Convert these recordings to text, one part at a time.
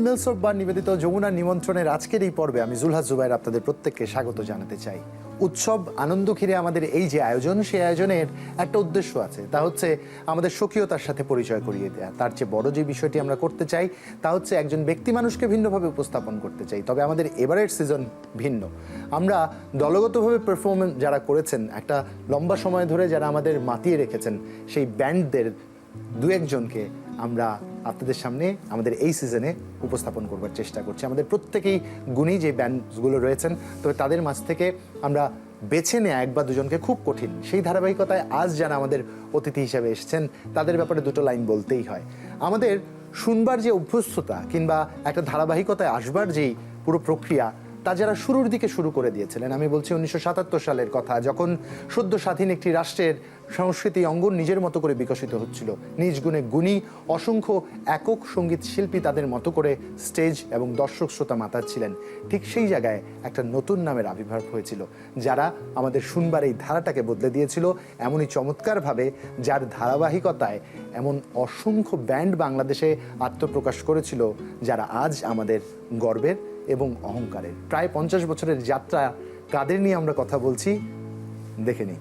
আনমেল সোববার নিবেদিত যমুনার নিমন্ত্রণের আজকের এই পর্বে আমি জুলহাস জুবায়ের আপনাদের প্রত্যেককে স্বাগত জানাতে চাই। উৎসব আনন্দ ঘিরে আমাদের এই যে আয়োজন, সেই আয়োজনের একটা উদ্দেশ্য আছে, তা হচ্ছে আমাদের স্বকীয়তার সাথে পরিচয় করিয়ে দেওয়া। তার চেয়ে বড় যে বিষয়টি আমরা করতে চাই তা হচ্ছে একজন ব্যক্তি মানুষকে ভিন্নভাবে উপস্থাপন করতে চাই। তবে আমাদের এবারের সিজন ভিন্ন। আমরা দলগতভাবে পারফরমেন্স যারা করেছেন, একটা লম্বা সময় ধরে যারা আমাদের মাতিয়ে রেখেছেন, সেই ব্যান্ডদের দু একজনকে আমরা আপনাদের সামনে আমাদের এই সিজনে উপস্থাপন করবার চেষ্টা করছি। আমাদের প্রত্যেকেই গুণী যে ব্যান্ডগুলো রয়েছেন, তবে তাদের মাঝ থেকে আমরা বেছে নেওয়া এক বা দুজনকে খুব কঠিন। সেই ধারাবাহিকতায় আজ যারা আমাদের অতিথি হিসেবে এসেছেন তাদের ব্যাপারে দুটো লাইন বলতেই হয়। আমাদের শুনবার যে অভ্যস্ততা কিংবা একটা ধারাবাহিকতায় আসবার যেই পুরো প্রক্রিয়া, তা যারা শুরুর দিকে শুরু করে দিয়েছিলেন, আমি বলছি 1977 সালের কথা, যখন সদ্য স্বাধীন একটি রাষ্ট্রের সংস্কৃতি অঙ্গন নিজের মতো করে বিকশিত হচ্ছিল। নিজ গুণে গুণী অসংখ্য একক সঙ্গীত শিল্পী তাদের মতো করে স্টেজ এবং দর্শক শ্রোতা মাতাচ্ছিলেন। ঠিক সেই জায়গায় একটা নতুন নামের আবির্ভাব হয়েছিল, যারা আমাদের শুনবার এই ধারাটাকে বদলে দিয়েছিল এমনই চমৎকারভাবে, যার ধারাবাহিকতায় এমন অসংখ্য ব্যান্ড বাংলাদেশে আত্মপ্রকাশ করেছিল, যারা আজ আমাদের গর্বের এবং অহংকারের। প্রায় 50 বছরের যাত্রা কাদের নিয়ে আমরা কথা বলছি দেখে নিই।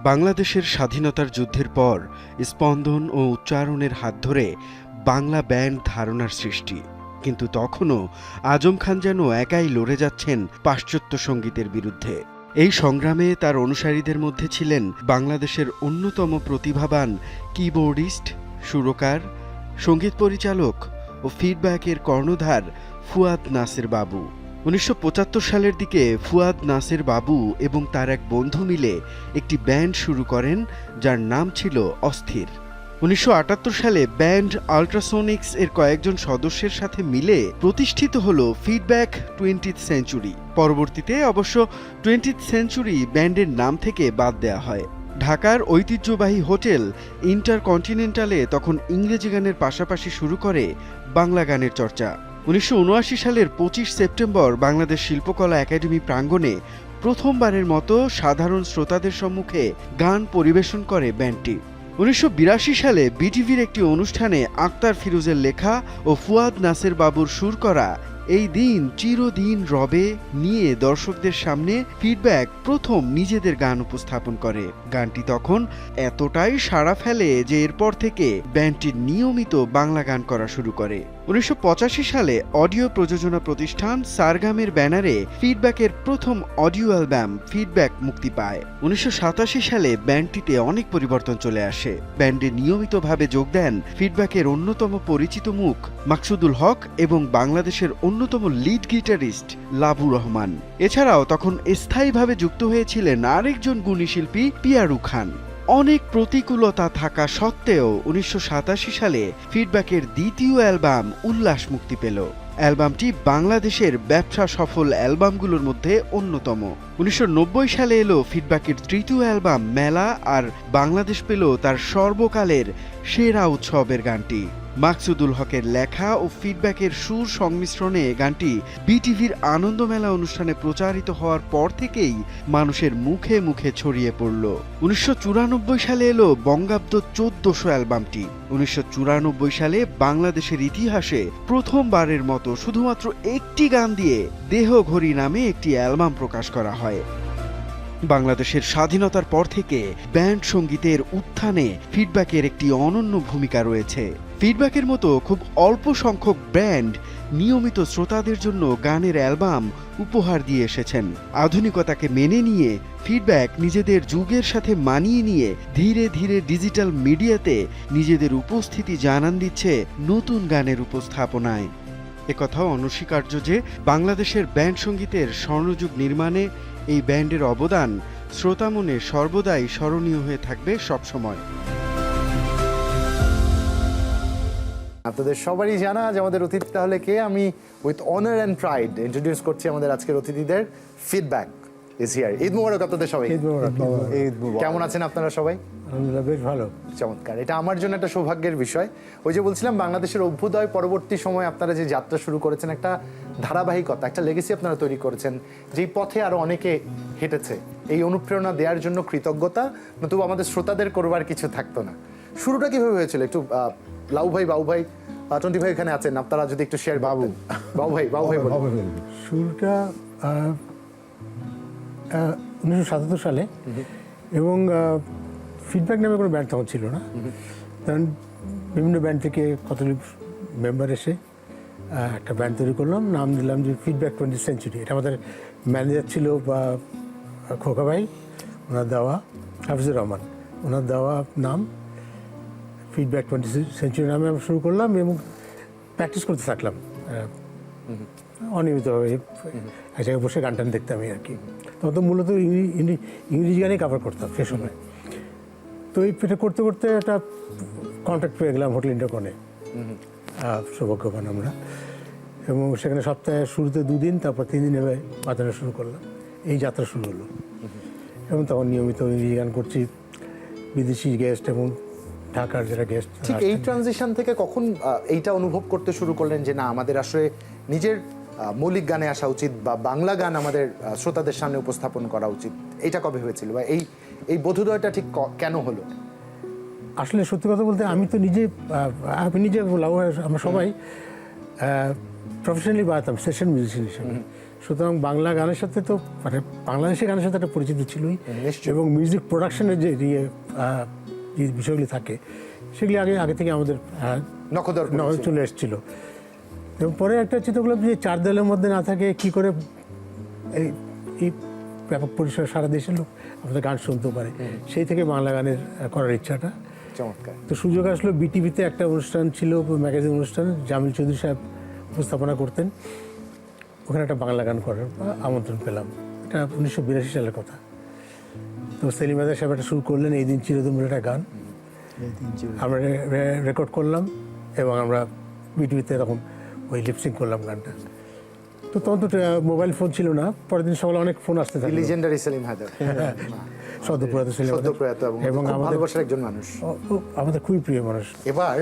বাংলাদেশের স্বাধীনতার যুদ্ধের পর স্পন্দন ও উচ্চারণের হাত ধরে বাংলা ব্যান্ড ধারণার সৃষ্টি, কিন্তু তখনও আজম খান যেন একাই লড়ে যাচ্ছেন পাশ্চাত্য সঙ্গীতের বিরুদ্ধে। এই সংগ্রামে তার অনুসারীদের মধ্যে ছিলেন বাংলাদেশের অন্যতম প্রতিভাবান কিবোর্ডিস্ট, সুরকার, সঙ্গীত পরিচালক ও ফিডব্যাকের কর্ণধার ফুয়াদ নাসের বাবু। 1975 সালের দিকে ফুয়াদ নাসের বাবু এবং তার এক বন্ধু মিলে একটি ব্যান্ড শুরু করেন, যার নাম ছিল অস্থির। 1978 সালে ব্যান্ড আল্ট্রাসোনিক্স এর কয়েকজন সদস্যের সাথে মিলে প্রতিষ্ঠিত হল ফিডব্যাক 20th সেঞ্চুরি। পরবর্তীতে অবশ্য 20th সেঞ্চুরি ব্যান্ডের নাম থেকে বাদ দেওয়া হয়। ঢাকার ঐতিহ্যবাহী হোটেল ইন্টারকন্টিনেন্টালে তখন ইংরেজি গানের পাশাপাশি শুরু করে বাংলা গানের চর্চা। 1979 সালের 25 সেপ্টেম্বর বাংলাদেশ শিল্পকলা একাডেমি প্রাঙ্গণে প্রথমবারের মতো সাধারণ শ্রোতাদের সম্মুখে গান পরিবেশন করে ব্যান্ডটি। 1982 সালে বিটিভির একটি অনুষ্ঠানে আক্তার ফিরোজের লেখা ও ফুয়াদ নাসের বাবুর সুর করা এই দিন চিরদিন রবে নিয়ে দর্শকদের সামনে ফিডব্যাক প্রথম নিজেদের গান উপস্থাপন করে। গানটি তখন এতটাই সাড়া ফেলে যে এরপর থেকে ব্যান্ডটি নিয়মিত বাংলা গান করা শুরু করে। 1985 সালে অডিও প্রযোজনা প্রতিষ্ঠান সারগামের ব্যানারে ফিডব্যাকের প্রথম অডিও অ্যালবাম ফিডব্যাক মুক্তি পায়। 1987 সালে ব্যান্ডটিতে অনেক পরিবর্তন চলে আসে। ব্যান্ডে নিয়মিতভাবে যোগ দেন ফিডব্যাকের অন্যতম পরিচিত মুখ মাকসুদুল হক এবং বাংলাদেশের অন্যতম লিড গিটারিস্ট লাবু রহমান। এছাড়াও তখন স্থায়ীভাবে যুক্ত হয়েছিলেন আরেকজন গুণী শিল্পী পিয়ারু খান। অনেক প্রতিকূলতা থাকা সত্ত্বেও 1987 সালে ফিডব্যাকের দ্বিতীয় অ্যালবাম উল্লাস মুক্তি পেল। অ্যালবামটি বাংলাদেশের ব্যবসা সফল অ্যালবামগুলোর মধ্যে অন্যতম। 1990 সালে এলো ফিডব্যাকের তৃতীয় অ্যালবাম মেলা, আর বাংলাদেশ পেল তার সর্বকালের সেরা উৎসবের গানটি। মাকসুদুল হকের লেখা ও ফিডব্যাকের সুর সংমিশ্রণে গানটি বিটিভির আনন্দ মেলা অনুষ্ঠানে প্রচারিত হওয়ার পর থেকেই মানুষের মুখে মুখে ছড়িয়ে পড়ল। 1994 সালে এলো বঙ্গাব্দ 1400 অ্যালবামটি। 1994 সালে বাংলাদেশের ইতিহাসে প্রথমবারের মতো শুধুমাত্র একটি গান দিয়ে দেহ ঘড়ি নামে একটি অ্যালবাম প্রকাশ করা হয়। বাংলাদেশের স্বাধীনতার পর থেকে ব্যান্ড সঙ্গীতের উত্থানে ফিডব্যাকের একটি অনন্য ভূমিকা রয়েছে। ফিডব্যাকের মতো খুব অল্প সংখ্যক ব্যান্ড নিয়মিত শ্রোতাদের জন্য গানের অ্যালবাম উপহার দিয়ে এসেছেন। আধুনিকতাকে মেনে নিয়ে ফিডব্যাক নিজেদের যুগের সাথে মানিয়ে নিয়ে ধীরে ধীরে ডিজিটাল মিডিয়াতে নিজেদের উপস্থিতি জানান দিচ্ছে নতুন গানের উপস্থাপনায়। একথাও অনস্বীকার্য যে বাংলাদেশের ব্যান্ড সঙ্গীতের স্বর্ণযুগ নির্মাণে এই ব্যান্ডের অবদান শ্রোতা মনে সর্বদাই স্মরণীয় হয়ে থাকবে সবসময়। আপনাদের সবারই জানা যে আমাদের অতিথি তাহলে কে। আমি with honour and pride introduce করছি আমাদের আজকের অতিথিদের। Feedback is here. Eid Mubarak আপনাদের সবাই। কেমন আছেন আপনারা সবাই? আলহামদুলিল্লাহ, বেশ ভালো। চমৎকার। এটা আমার জন্য একটা সৌভাগ্যের বিষয়। ওই যে বলছিলাম, বাংলাদেশের অভ্যুদয় পরবর্তী সময় আপনারা যে যাত্রা শুরু করেছেন, একটা ধারাবাহিকতা, একটা লেগেসি আপনারা তৈরি করেছেন, যেই পথে আরো অনেকে হেঁটেছে। এই অনুপ্রেরণা দেওয়ার জন্য কৃতজ্ঞতা, নতুবা আমাদের শ্রোতাদের করবার কিছু থাকতো না। শুরুটা কিভাবে হয়েছিল একটু লাউ ভাই, বাবু ভাই, টন্টি ভাই এখানে আছেন, আপনারা যদি একটু শেয়ার। বাবু ভাই বলুন। শুরুটা 1977 সালে, এবং ফিডব্যাক নামে কোনো ব্যান্ড তখন ছিল না। কারণ বিভিন্ন ব্যান্ড থেকে কতগুলি মেম্বার এসে একটা ব্যান্ড তৈরি করলাম, নাম দিলাম যে ফিডব্যাক 20th সেঞ্চুরি। এটা আমাদের ম্যানেজার ছিল বা খোকা ভাই, ওনার দেওয়া, হাফিজুর রহমান, ওনার দেওয়া নাম ফিডব্যাক 20th সেঞ্চুরি নামে আমরা শুরু করলাম এবং প্র্যাকটিস করতে থাকলাম অনিয়মিতভাবে। এক জায়গায় বসে গান টান দেখতাম আর কি। তখন তো মূলত ইংরেজি গানেই কভার করতাম সে সময়। তো এটা করতে করতে একটা কন্ট্যাক্ট পেয়ে গেলাম হোটেল ইন্টারকনে, সৌভাগ্যবান আমরা। এবং সেখানে সপ্তাহে শুরুতে 2 দিন, তারপর 3 দিন এভাবে বাজানো শুরু করলাম। এই যাত্রা শুরু হলো এবং তখন নিয়মিত ইংরেজি গান করছি, বিদেশি গেস্ট এবং ঢাকার যারা গেস্ট। ঠিক এই ট্রানজিশন থেকে কখন এইটা অনুভব করতে শুরু করলেন যে না, আমাদের আসলে নিজের মৌলিক গানে আসা উচিত বা বাংলা গান আমাদের শ্রোতাদের সামনে উপস্থাপন করা উচিত? এটা কবে হয়েছিল বা এই বোধোদয়টা ঠিক কেন হলো? আসলে সত্যি কথা বলতে আমি তো নিজে আমরা সবাই প্রফেশনালি বাজাতাম সেশন মিউজিশিয়ান হিসেবে। সুতরাং বাংলা গানের সাথে তো মানে বাংলাদেশের গানের সাথে একটা পরিচিত ছিলই, এবং মিউজিক প্রোডাকশনের যে যে বিষয়গুলি থাকে সেগুলি আগে থেকে আমাদের নখদর চলে এসেছিল। এবং পরে একটা চিন্তা করলাম যে 4 দেয়ালের মধ্যে না থাকে কি করে এই ব্যাপক পরিসরে সারা দেশের লোক আমাদের গান শুনতে পারে। সেই থেকে বাংলা গানের করার ইচ্ছাটা। চমৎকার। তো সুযোগ আসলো, বিটিভিতে একটা অনুষ্ঠান ছিল, ম্যাগাজিন অনুষ্ঠান, জামিল চৌধুরী সাহেব উপস্থাপনা করতেন, ওখানে একটা বাংলা গান করার আমন্ত্রণ পেলাম। এটা 1982 সালের কথা। তো সেলিম আজাদ সাহেব একটা শুরু করলেন, এই দিন চিরদিন বলে একটা গান আমরা রেকর্ড করলাম এবং আমরা বিটিভিতে তখন ওই লিপসিং করলাম গানটা। তো তখন তো মোবাইল ফোন ছিল না, পরের দিন সকালে অনেক ফোন আসতে থাকে। লিজেন্ডারি সেলিম হায়দার, সদ্যপ্রয়াত সেলিম এবং ভালোবাসার একজন মানুষ, আমাদের খুবই প্রিয় মানুষ। এবার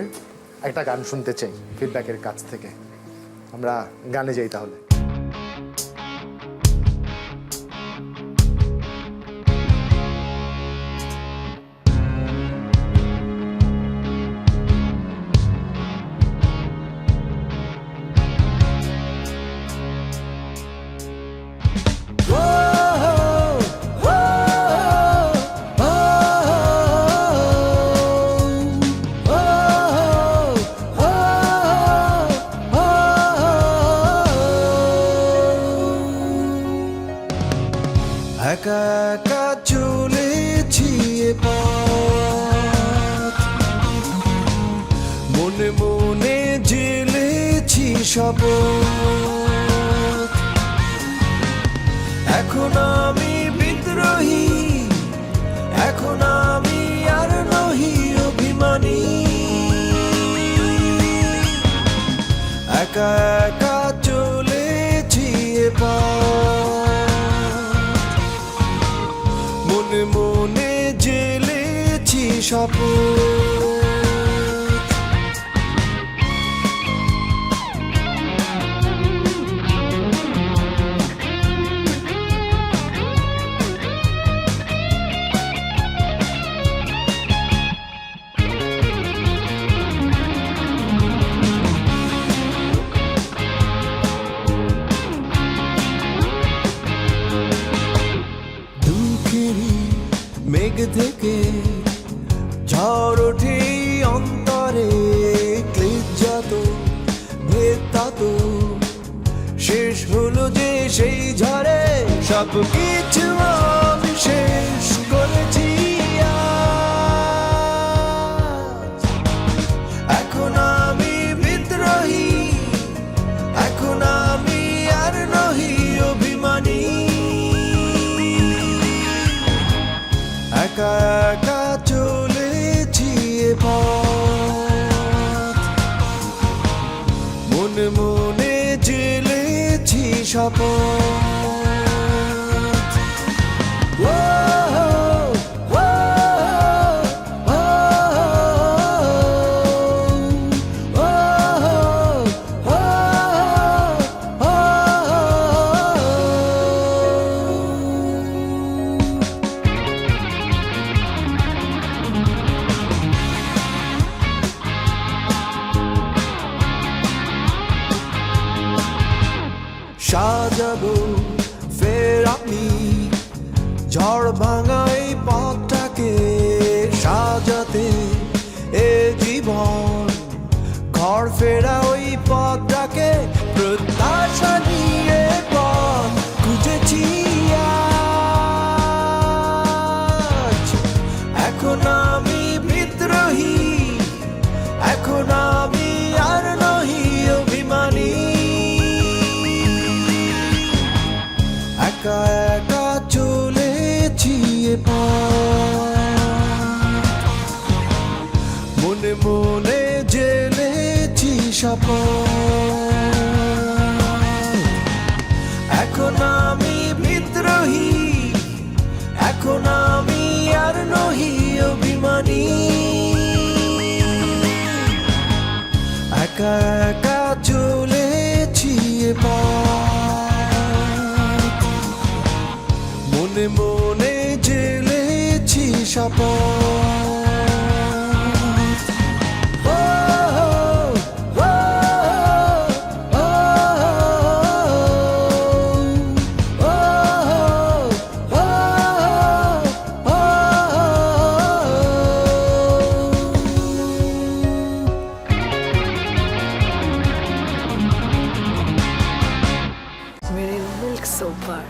একটা গান শুনতে চাই ফিডব্যাকের কাছ থেকে, আমরা গানে যাই তাহলে। একা একা চলেছি এ পথ, মনে মনে জেলেছি শপথ। এখন আমি বিদ্রোহী, এখন আমি আর নহি অভিমানী। একা একা চলেছি এ পথ, মনে মনে জেলেছি শপথ। মেঘ থেকে ঝড় ওঠে অন্তরে, ক্লেশজাত ভেদাত শেষ হলো যে সেই ঝড়ে। সব কিছু আমি শেষ করেছি আজ। এখন আমি বিদ্রোহী, এখন আমি আর নহি অভিমানী। একা একা চলেছি এ পথ, মনে মনে জেলেছি শপথ। ঘর ভাঙা এই পথটাকে সাজাতে এ জীবন, ঘর ফেরা ওই পথটাকে প্রত্যাশা নিয়ে পথ খুঁজেছি আজ। এখন আমি বিদ্রোহী, এখন আমি আর নহি অভিমানী, একা একা চলেছি এ পথ, মনে মনে জেলেছি শপথ। এখন আমি বিদ্রোহী, এখন আমি আর নহি অভিমানী, একা একা চলেছি এ পথ, মনে মনে জেলেছি শপথ। মেরিল মিল্ক সোপ বার।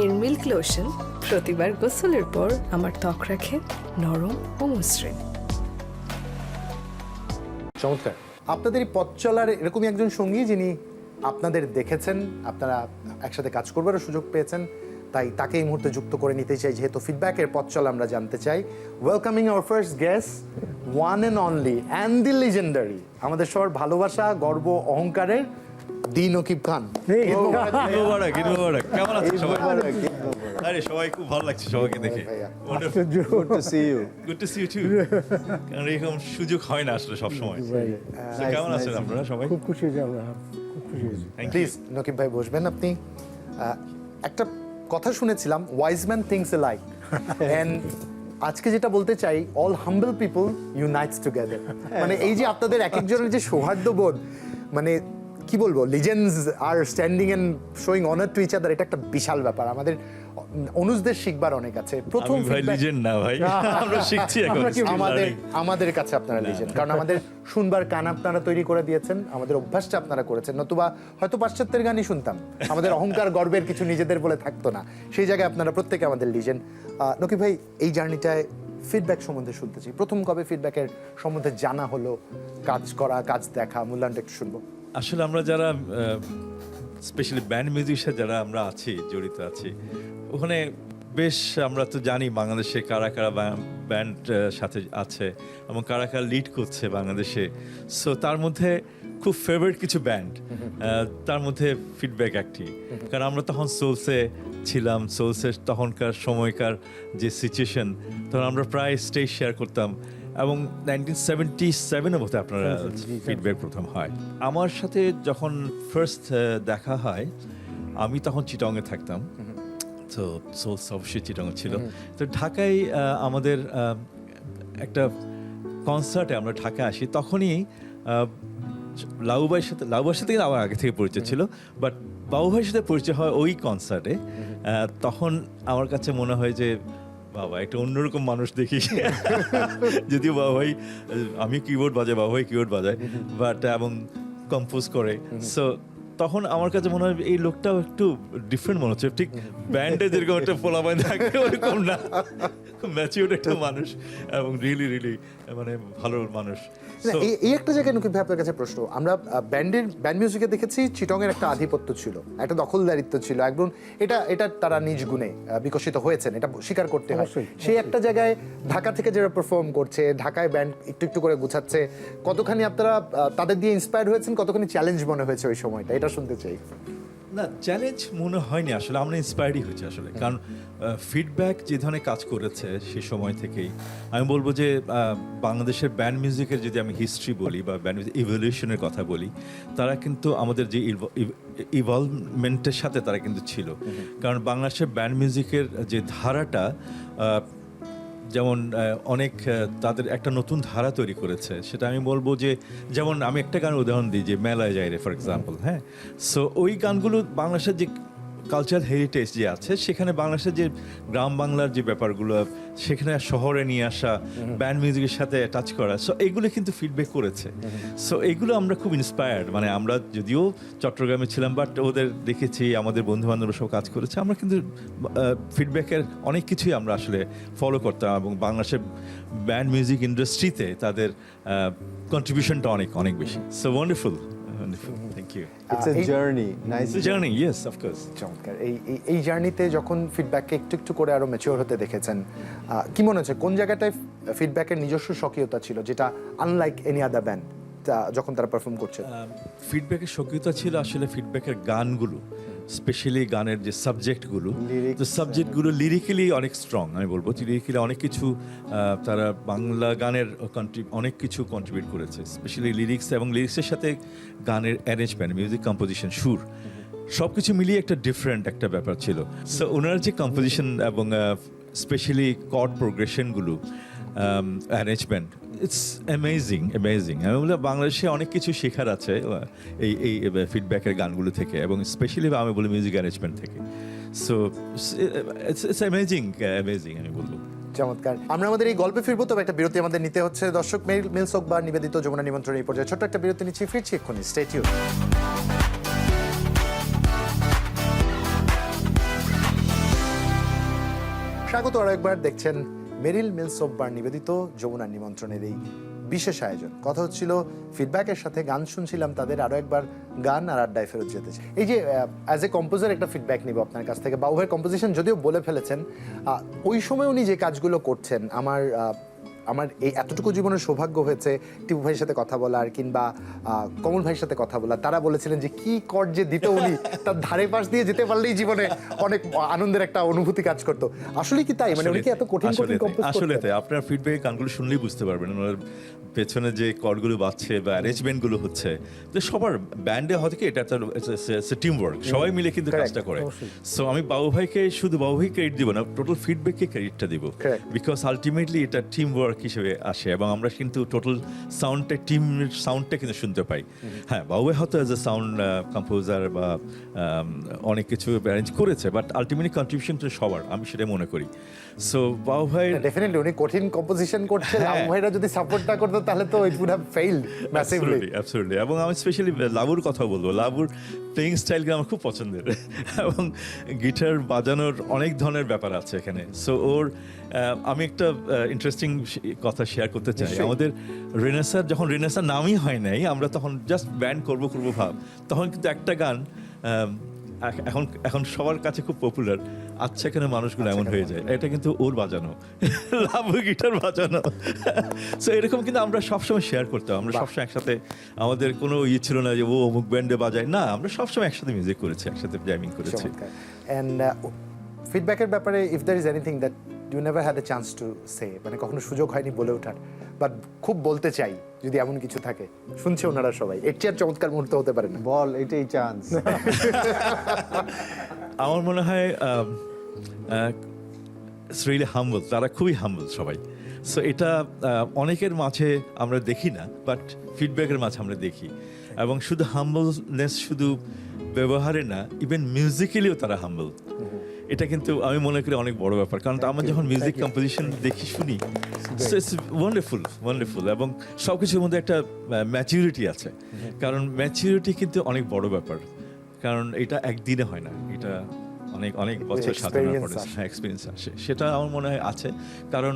এর মিল্ক লোশন প্রতিবার গোসলের পর আমার ত্বক রাখে নরম ও মসৃণ। চমৎকার। আপনাদের এই পথ চলার এরকমই একজন সঙ্গী যিনি আপনাদের দেখেছেন, আপনারা একসাথে কাজ করবারও সুযোগ পেয়েছেন, তাই তাকে এই মুহূর্তে যুক্ত করে নিতে চাই, যেহেতু ফিডব্যাকের পথ চলা আমরা জানতে চাই। Welcoming our first guest, one and only and the legendary, আমাদের সবার ভালোবাসা, গর্ব, অহংকারের দি নকিব খান। ঈদ মোবারক, ঈদ মোবারক। কেমন আছেন সবাই? আরে সবাই খুব ভালো লাগছে সবাইকে দেখে। Good to see you too. কারণ এরকম সুযোগ হয় না আসলে সব সময়। কেমন আছেন আপনারা সবাই? খুব খুশি হয়েছি আমরা, খুব খুশি হয়েছি। প্লিজ নকিব ভাই বসবেন আপনি। একটা কথা শুনেছিলাম, wise man thinks alike, and আজকে যেটা বলতে চাই, all humble people unites together. মানে এই যে আপনাদের এক একজনের যে সৌহার্দ্যবোধ, মানে কি বলবো, legends are standing and showing honour to each other, এটা একটা বিশাল ব্যাপার। আমাদের অনুজদের শিখবার অনেক আছে। প্রথম আমি ভাই feedback- লিজেন্ড না ভাই, আমরা শিখছি এখন। আমাদের কাছে আপনারা লিজেন্ড, কারণ আমাদের শুনবার কান আপনারা তৈরি করে দিয়েছেন, আমাদের অভ্যাসটা আপনারা করেছেন। নতুবা হয়তো পাশ্চাত্যের গানই শুনতাম, আমাদের অহংকার গর্বের কিছু নিজেদের বলে থাকতো না। সেই জায়গায় আপনারা প্রত্যেকে আমাদের লিজেন্ড। নকিব ভাই, এই জার্নিটায় ফিডব্যাক সম্বন্ধে শুনতে চাই। প্রথম কবে ফিডব্যাকের সম্বন্ধে জানা হলো, কাজ করা, কাজ দেখা, মূল্যায়নটা একটু শুনবো। আসলে আমরা যারা স্পেশালি ব্যান্ড মিউজিশিয়ান যারা আমরা আছি, জড়িত আছি, ওখানে বেশ আমরা তো জানি বাংলাদেশে কারা কারা ব্যান্ড সাথে আছে এবং কারা কারা লিড করছে বাংলাদেশে। সো তার মধ্যে খুব ফেভারিট কিছু ব্যান্ড, তার মধ্যে ফিডব্যাক একটি। কারণ আমরা তখন সোলসে ছিলাম, সোলসের তখনকার সময়কার যে সিচুয়েশন, তখন আমরা প্রায় স্টেজ শেয়ার করতাম এবং 1977 বোধহয় আপনারা ফিডব্যাক প্রথম হয়। আমার সাথে যখন ফার্স্ট দেখা হয়, আমি তখন চিটংয়ে থাকতাম, তো সোলস অবশ্যই চিটংয়ে ছিল। তো ঢাকায় আমাদের একটা কনসার্টে আমরা ঢাকায় আসি, তখনই লাউভাইয়ের সাথে আমার আগে থেকে পরিচয় ছিল, বাট বাবু ভাইয়ের সাথে পরিচয় হয় ওই কনসার্টে। তখন আমার কাছে মনে হয় যে বাবা একটা অন্যরকম মানুষ দেখি। যদিও বাবা ভাই, আমি কিবোর্ড বাজাই, বাবা ভাই কিবোর্ড বাজায়, বাট এবং কম্পোজ করে। সো তখন আমার কাছে মনে হয় এই লোকটাও একটু ডিফারেন্ট মনে হচ্ছে, ঠিক ব্যান্ডে যেরকম একটা পোলাপান থাকে ওরকম না, ম্যাচিউরড একটা মানুষ এবং রিয়েলি রিয়েলি মানে ভালো মানুষ। না, এই একটা জায়গায় নকিব ভাই আপনার কাছে প্রশ্ন। আমরা ব্যান্ড মিউজিকে দেখেছি চিটংয়ের একটা আধিপত্য ছিল, একটা দখলদারিত্ব ছিল, একদম এটা তারা নিজ গুণে বিকশিত হয়েছেন, এটা স্বীকার করতে হয়। সেই একটা জায়গায় ঢাকা থেকে যারা পারফর্ম করছে, ঢাকায় ব্যান্ড একটু একটু করে গুছাচ্ছে, কতখানি আপনারা তাদের দিয়ে ইন্সপায়ার হয়েছেন, কতখানি চ্যালেঞ্জ মনে হয়েছে ওই সময়টা, এটা শুনতে চাই। না, চ্যালেঞ্জ মনে হয়নি আসলে, আমরা ইন্সপায়ার্ডই হয়েছে আসলে। কারণ ফিডব্যাক যে ধরনের কাজ করেছে সে সময় থেকেই আমি বলবো যে বাংলাদেশের ব্যান্ড মিউজিকের যদি আমি হিস্ট্রি বলি বা ব্যান্ড মিউজিক ইভলিউশনের কথা বলি, তারা কিন্তু আমাদের যে ইভলভমেন্টের সাথে তারা কিন্তু ছিল। কারণ বাংলাদেশের ব্যান্ড মিউজিকের যে ধারাটা, যেমন অনেক তাদের একটা নতুন ধারা তৈরি করেছে, সেটা আমি বলবো যে, যেমন আমি একটা গানের উদাহরণ দিই যে মেলায় যায় রে ফর এক্সাম্পল, হ্যাঁ। সো ওই গানগুলো বাংলাদেশের যে কালচারাল হেরিটেজ যে আছে সেখানে বাংলাদেশের যে গ্রাম বাংলার যে ব্যাপারগুলো সেখানে শহরে নিয়ে আসা ব্যান্ড মিউজিকের সাথে টাচ করা, সো এগুলো কিন্তু ফিডব্যাক করেছে। সো এগুলো আমরা খুব ইন্সপায়ার্ড, মানে আমরা যদিও চট্টগ্রামে ছিলাম বাট ওদের দেখেছি, আমাদের বন্ধু বান্ধবরা সব কাজ করেছে, আমরা কিন্তু ফিডব্যাকের অনেক কিছুই আমরা আসলে ফলো করতাম এবং বাংলাদেশের ব্যান্ড মিউজিক ইন্ডাস্ট্রিতে তাদের কন্ট্রিবিউশনটা অনেক অনেক বেশি। So wonderful, wonderful, thank you. It's a journey. Nice. It's a journey, yes, of course. চমৎকার। এই জার্নিতে যখন ফিডব্যাককে একটু একটু করে আরো ম্যাচিওর হতে দেখেছেন, কি মনে হচ্ছে কোন জায়গাটায় ফিডব্যাকের নিজস্ব স্বকীয়তা ছিল যেটা আনলাইক এনি আদার ব্যান্ড যখন তারা পারফর্ম করছে? ফিডব্যাকের সক্রিয়তা ছিল আসলে ফিডব্যাকের গানগুলো, স্পেশালি গানের যে সাবজেক্টগুলো, তো সাবজেক্টগুলো লিরিক্যালি অনেক স্ট্রং, আমি বলবো লিরিক্যালি অনেক কিছু তারা বাংলা গানের অনেক কিছু কন্ট্রিবিউট করেছে, স্পেশালি লিরিক্স এবং লিরিক্সের সাথে গানের অ্যারেঞ্জমেন্ট, মিউজিক কম্পোজিশন, সুর, সব কিছু মিলিয়ে একটা ডিফারেন্ট একটা ব্যাপার ছিল। সো ওনার যে কম্পোজিশন এবং স্পেশালি কর্ড প্রোগ্রেশনগুলো, অ্যারেঞ্জমেন্ট, ইটস অ্যামেজিং, অ্যামেজিং। আমি বললাম বাংলাদেশে অনেক কিছু শেখার আছে এই ফিডব্যাকের গানগুলো থেকে, এবং স্পেশালি আমি বলি মিউজিক অ্যারেঞ্জমেন্ট থেকে। সো ইটস অ্যামেজিং, অ্যামেজিং আমি বলবো। চমৎকার। আমরা আমাদের এই গল্পে ফিরবো, তবে একটা বিরতি আমাদের নিতে হচ্ছে। দর্শক, মেরিল মিলস ওকবার নিবেদিত যমুনা নিমন্ত্রণ এই পর্যায়ে ছোট্ট একটা বিরতি নিচ্ছি, ফিরছি এক্ষুনি, স্টে টিউন। স্বাগত আরো একবার, দেখছেন মেরিল মিলস ওকবার নিবেদিত যমুনা নিমন্ত্রণের এই বিশেষ আয়োজন। কথা হচ্ছিল ফিডব্যাকের সাথে, গান শুনছিলাম তাদের, আরো একবার গান আর আড্ডায় ফেরত যেতে চাই। এই যে অ্যাজ এ কম্পোজার একটা ফিডব্যাক নিব আপনার কাছ থেকে। বাবু ভাইয়ের কম্পোজিশন যদিও বলে ফেলেছেন, ওই সময় উনি যে কাজগুলো করছেন, আমার এই এতটুকু জীবনের সৌভাগ্য হয়েছে টিপু ভাইয়ের সাথে কথা বলার কিংবা কমল ভাইয়ের সাথে কথা বলার। তারা বলেছিলেন যে কি কর্ড যে দিত উনি, তার ধারে পাশ দিয়ে যেতে পারলেই জীবনে অনেক আনন্দের একটা অনুভূতি কাজ করতো। আসলে কি তাই? মানে উনি কি এত কঠিন কঠিন কম্পোজ করতেন? আসলে তাই, আপনার ফিডব্যাক গানগুলো শুনলেই বুঝতে পারবেন ওনার পেছনে যে কর্ডগুলো বাজছে বা অ্যারেঞ্জমেন্টগুলো হচ্ছে, যে সবার ব্যান্ডে হয়তো কি এটা একটা টিম ওয়ার্ক, সবাই মিলে কিন্তু কাজটা করে। সো আমি বাবু ভাইকে শুধু বাবু ভাই ক্রেডিট দিব না, টোটাল ফিডব্যাককে ক্রেডিটটা দিব, বিকজ আলটিমেটলি এটা টিম ওয়ার্ক হিসেবে আসে এবং আমরা কিন্তু টোটাল সাউন্ডটা, টিমের সাউন্ডটা কিন্তু শুনতে পাই। হ্যাঁ, বাবু ভাই হয়তো এজ এ সাউন্ড কম্পোজার বা অনেক কিছু অ্যারেঞ্জ করেছে, বাট আলটিমেটলি কন্ট্রিবিউশন তো সবার, আমি সেটা মনে করি। সো বাবু ভাই ডেফিনেটলি উনি কঠিন কম্পোজিশন করছেন, বাবু ভাইরা যদি সাপোর্ট না করতো তাহলে তো it would have failed massively. Absolutely. এবং আমি স্পেশালি লাবুর কথা বলবো, লাবুর প্লেইং স্টাইলকে আমার খুব পছন্দের এবং গিটার বাজানোর অনেক ধরনের ব্যাপার আছে এখানে। সো ওর আমি একটা ইন্টারেস্টিং কথা শেয়ার করতে চাই। আমাদের রেনেসার, যখন রেনেসার নামই হয় নাই, আমরা তখন জাস্ট ব্যান্ড করবো ভাব, তখন কিন্তু একটা গান এখন সবার কাছে খুব পপুলার, আচ্ছা কেন মানুষগুলো এমন হয়ে যায়, এটা কিন্তু ওর বাজানো, লাভু গিটার বাজানো। সো এরকম কিন্তু আমরা সবসময় শেয়ার করতাম, আমরা সবসময় একসাথে, আমাদের কোনো ছিল না যে ও অমুক ব্যান্ডে বাজায়, না, আমরা সবসময় একসাথে মিউজিক করেছি, একসাথে জ্যামিং করেছি। এন্ড ফিডব্যাকের ব্যাপারে, if there is anything that you never had a chance to say, মানে কখনো সুযোগ হয়নি বলে ওঠার, বাট খুব বলতে চাই, যদি এমন কিছু থাকে, শুনছে ওনারা সবাই, এর চেয়ে চমৎকার মুহূর্ত হতে পারে না। বল, এটাই চান্স। আমার মনে হয় রিয়েলি হাম্বল, তারা খুবই হাম্বল সবাই। সো এটা অনেকের মাঝে আমরা দেখি না, বাট ফিডব্যাকের মাঝে আমরা দেখি। এবং শুধু হাম্বলনেস শুধু ব্যবহারে না, ইভেন মিউজিক্যালিও তারা হাম্বল। এটা কিন্তু আমি মনে করি অনেক বড় ব্যাপার, কারণ আমরা যখন মিউজিক কম্পোজিশন দেখি, শুনি, ইটস ওয়ান্ডারফুল, ওয়ান্ডারফুল। এবং সব কিছুর মধ্যে একটা ম্যাচিউরিটি আছে, কারণ ম্যাচিউরিটি কিন্তু অনেক বড় ব্যাপার, কারণ এটা একদিনে হয় না, এটা অনেক অনেক বছর সাধনার পরে এক্সপিরিয়েন্স আসে। সেটা আমার মনে হয় আছে, কারণ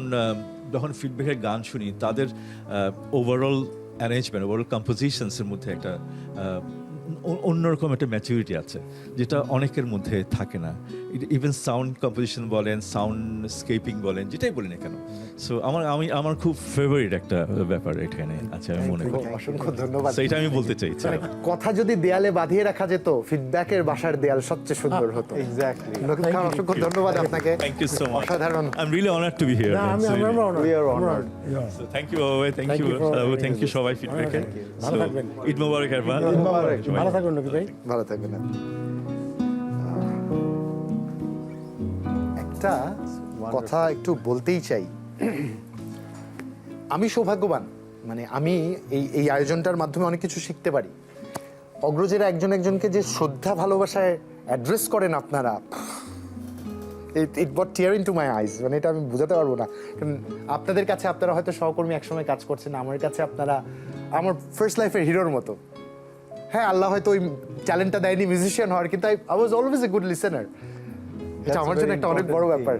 যখন ফিডব্যাকের গান শুনি, তাদের ওভারঅল অ্যারেঞ্জমেন্ট, ওভারঅল কম্পোজিশনসের মধ্যে একটা অন্যরকম একটা ম্যাচুরিটি আছে, যেটা অনেকের মধ্যে থাকে না। ইভেন সাউন্ড কম্পোজিশন বলেন, সাউন্ড স্কেপিং বলেন, যেটাই বলি না কেন। সো আমার খুব ফেভারিট একটা ব্যাপার এখানে আছে, আমি মনে করি। অসংখ্য ধন্যবাদ। সেইটা আমি বলতে চাইছি। কথা যদি দেয়ালে বাঁধিয়ে রাখা যেত, ফিডব্যাকের বাসার দেয়াল সবচেয়ে সুন্দর হতো। এক্স্যাক্টলি। নকিব খান, অসংখ্য ধন্যবাদ আপনাকে। Thank you so much. অসাধারণ। I am really honoured to be here. We are honored. So thank you, Babu. Thank you. Thank you সবাই ফিডব্যাকে। ভালো থাকবেন। ঈদ মোবারক এরমান। ভালো থাকবেন নকিব ভাই। ভালো থাকবেন। একটা কথা একটু বলতেই চাই, আমি সৌভাগ্যবান, মানে আমি এই আয়োজনটার মাধ্যমে অনেক কিছু শিখতে পারি। অগ্রজেরা একজন একজনকে যে শ্রদ্ধা ভালোবাসায় অ্যাড্রেস করেন আপনারা, ইট বট টিয়ার ইন টু মাই আইজ, মানে এটা আমি বোঝাতে পারবো না। কারণ আপনাদের কাছে আপনারা হয়তো সহকর্মী একসময় কাজ করছেন, আমার কাছে আপনারা আমার ফার্স্ট লাইফের হিরোর মতো। হ্যাঁ, আল্লাহ হয়তো ওই ট্যালেন্টটা দেয়নি মিউজিশিয়ান হওয়ার, কিন্তু I was always a good listener. এটা আমার জন্য একটা অনেক বড় ব্যাপার।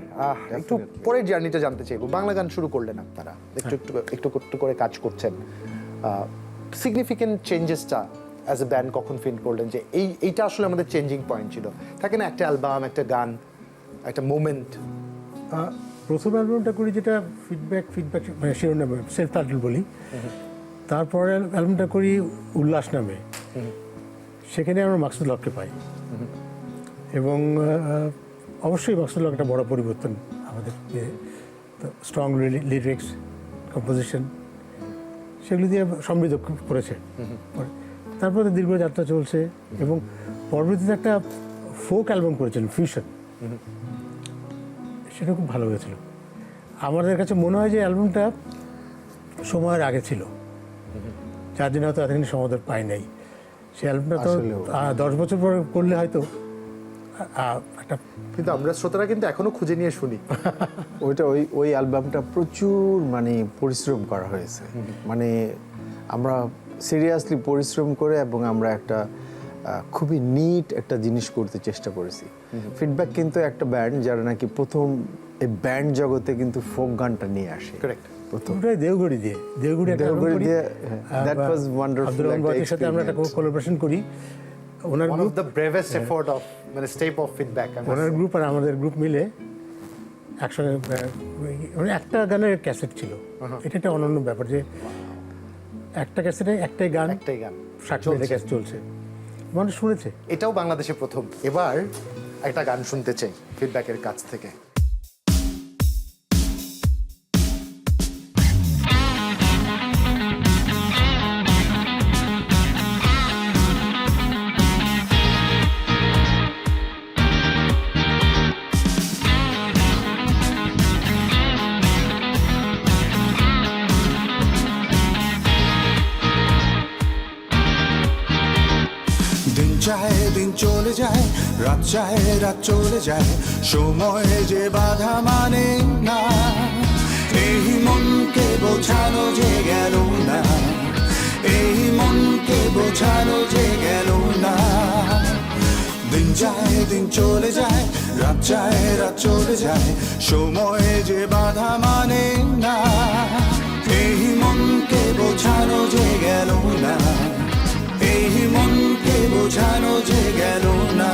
একটু পরের জার্নিটা জানতে চাইবো। বাংলা গান শুরু করলেন আপনারা, একটু একটু একটু একটু করে কাজ করছেন। সিগনিফিকেন্ট চেঞ্জেসটা অ্যাজ এ ব্যান্ড কখন ফিল করলেন যে এইটা আসলে আমাদের চেঞ্জিং পয়েন্ট ছিল? থাকে না একটা অ্যালবাম, একটা গান, একটা মোমেন্ট। প্রথম অ্যালবামটা করি যেটা ফিডব্যাক মানে শিরোনামে সেলফ টাইটেল বলি। তারপরে অ্যালবামটা করি উল্লাস নামে, সেখানে আমরা মাকসুদুল হককে পাই। এবং অবশ্যই মাকসুদুল হক একটা বড় পরিবর্তন আমাদের, স্ট্রং লিরিক্স, কম্পোজিশন, সেগুলি দিয়ে সমৃদ্ধ করেছে। তারপরে দীর্ঘ যাত্রা চলছে এবং পরবর্তীতে একটা ফোক অ্যালবাম করেছেন ফিউশন, সেটা খুব ভালো হয়েছিল। আমাদের কাছে মনে হয় যে অ্যালবামটা সময়ের আগে ছিল, যার জন্য হয়তো এতখানি সমাদর পাই নাই। সেই অ্যালবামটা তো 10 বছর পরে করলে হয়তো একটা, কিন্তু আমরা শ্রোতারা কিন্তু এখনো খুঁজে নিয়ে শুনি। ওই অ্যালবামটা প্রচুর মানে পরিশ্রম করা হয়েছে, মানে আমরা সিরিয়াসলি পরিশ্রম করে এবং আমরা একটা খুবই নিট একটা জিনিস করতে চেষ্টা করেছি। ফিডব্যাক কিন্তু একটা ব্যান্ড যারা নাকি প্রথম এই ব্যান্ড জগতে কিন্তু ফোক গানটা নিয়ে আসে। কারেক্ট। প্রথম দেওঘড়ি দিয়ে that was wonderful. Abdur Rahman বাদীর সাথে আমরা একটা কোলাবোরেশন করি। ওনার one of group, the bravest effort of মানে স্টেপ অফ ফিডব্যাক। ওনার গ্রুপ আর আমাদের গ্রুপ মিলে একসঙ্গে মানে একটা গানের ক্যাসেট ছিল। এটা একটা অনন্য ব্যাপার যে একটা ক্যাসেটে একটাই গান 60 মিনিটের ক্যাসেট চলছে, মানুষ শুনেছে। এটাও বাংলাদেশে প্রথম। এবার একটা গান শুনতে চাই ফিডব্যাকের কাছ থেকে। দিন যায় দিন চলে যায়, রাত যায় রাত চলে যায়, সময় যে বাধা মানে না, এই মনকে বোঝানো যে গেল না, এই মনকে বোঝানো যে গেল না। দিন যায় দিন চলে যায়, রাত যায় রাত চলে যায়, সময় যে বাধা মানে না, এই মনকে বোঝানো যে গেল না, এই মনকে বোঝানো যে গেল না।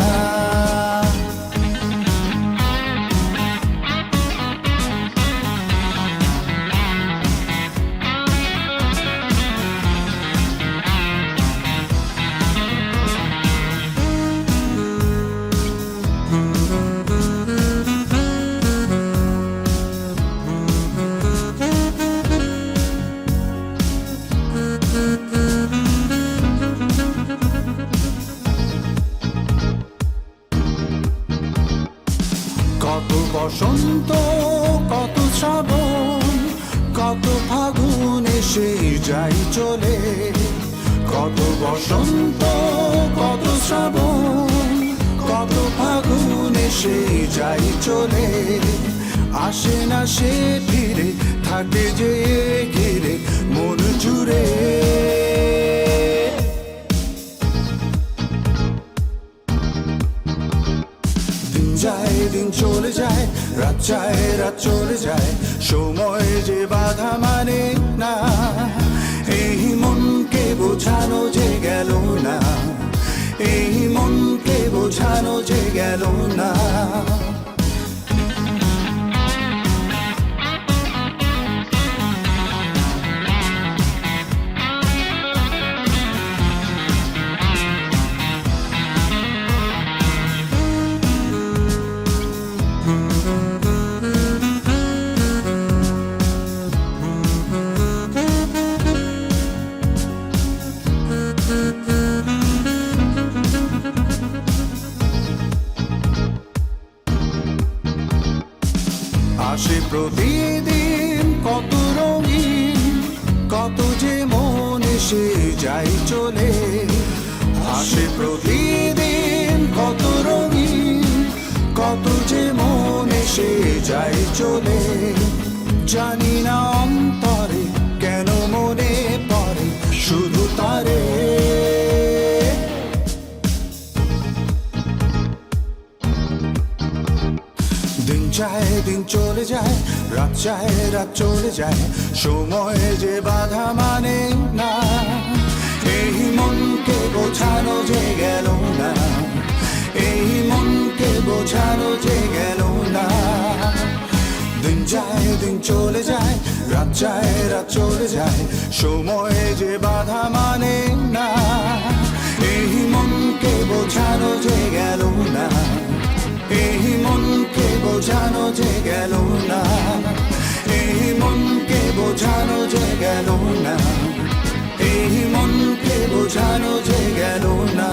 কত বসন্ত, কত শ্রাবণ, কত ফাগুন এসে যাই চলে, কত বসন্ত, কত শ্রাবণ, কত ফাগুন এসে যাই চলে, আসে না সে ফিরে, থাকে যে ঘিরে মন জুড়ে। যায় দিন চলে যায়, রাত যায় রাত চলে যায়, সময় যে বাধা মানে না, এই মনকে বোঝানো যে গেল না, এই মনকে বোঝানো যে গেল না। আসে প্রতিদিন কত রঙিন, কত যে মন এসে যাই চলে, আসে প্রতিদিন কত রঙিন, যাই চলে, জানি না অন্তরে কেন মনে পড়ে শুধু তারে। দিন যায় দিন চলে যায়, রাত যায় রাত চলে যায়, সময় যে বাধা মানে না, এই মনকে বোঝানো যে গেল না, এই মনকে বোঝানো যে গেল না। দিন যায় দিন চলে যায়, রাত যায় রাত চলে যায়, সময় যে বাধা মানে না, এই মনকে বোঝানো যে গেল না, এই মনকে বোঝানো যে গেল না, এই মনকে বোঝানো যে গেল না, এই মনকে বোঝানো যে গেল না।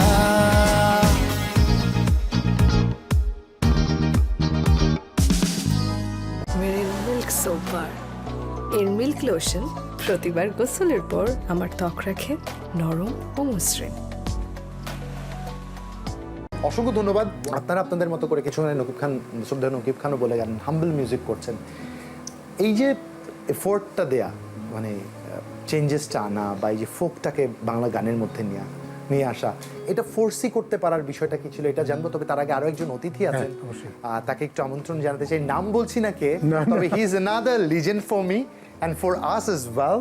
মেরিল মিল্ক সোপ বার। এর মিল্ক লোশন প্রতিবার গোসলের পর আমার ত্বক রাখে নরম ও মসৃণ। অসংখ্য ধন্যবাদ। আপনারা আপনাদের মতো করে কিছু নকিব খান, শ্রদ্ধেয় নকিব খানও বলে গেলেন, হাম্বল মিউজিক করছেন। এই যে এফোর্টটা দেয়া, মানে চেঞ্জেসটা আনা বা এই যে ফোকটাকে বাংলা গানের মধ্যে নিয়ে আসা, এটা ফোর্সই করতে পারার বিষয়টা কি ছিল এটা জানবো। তবে তার আগে আরো একজন অতিথি আছেন, তাকে একটু আমন্ত্রণ জানাতে চাই। নাম বলছি না কে, তবে he is another legend for me and for us as well.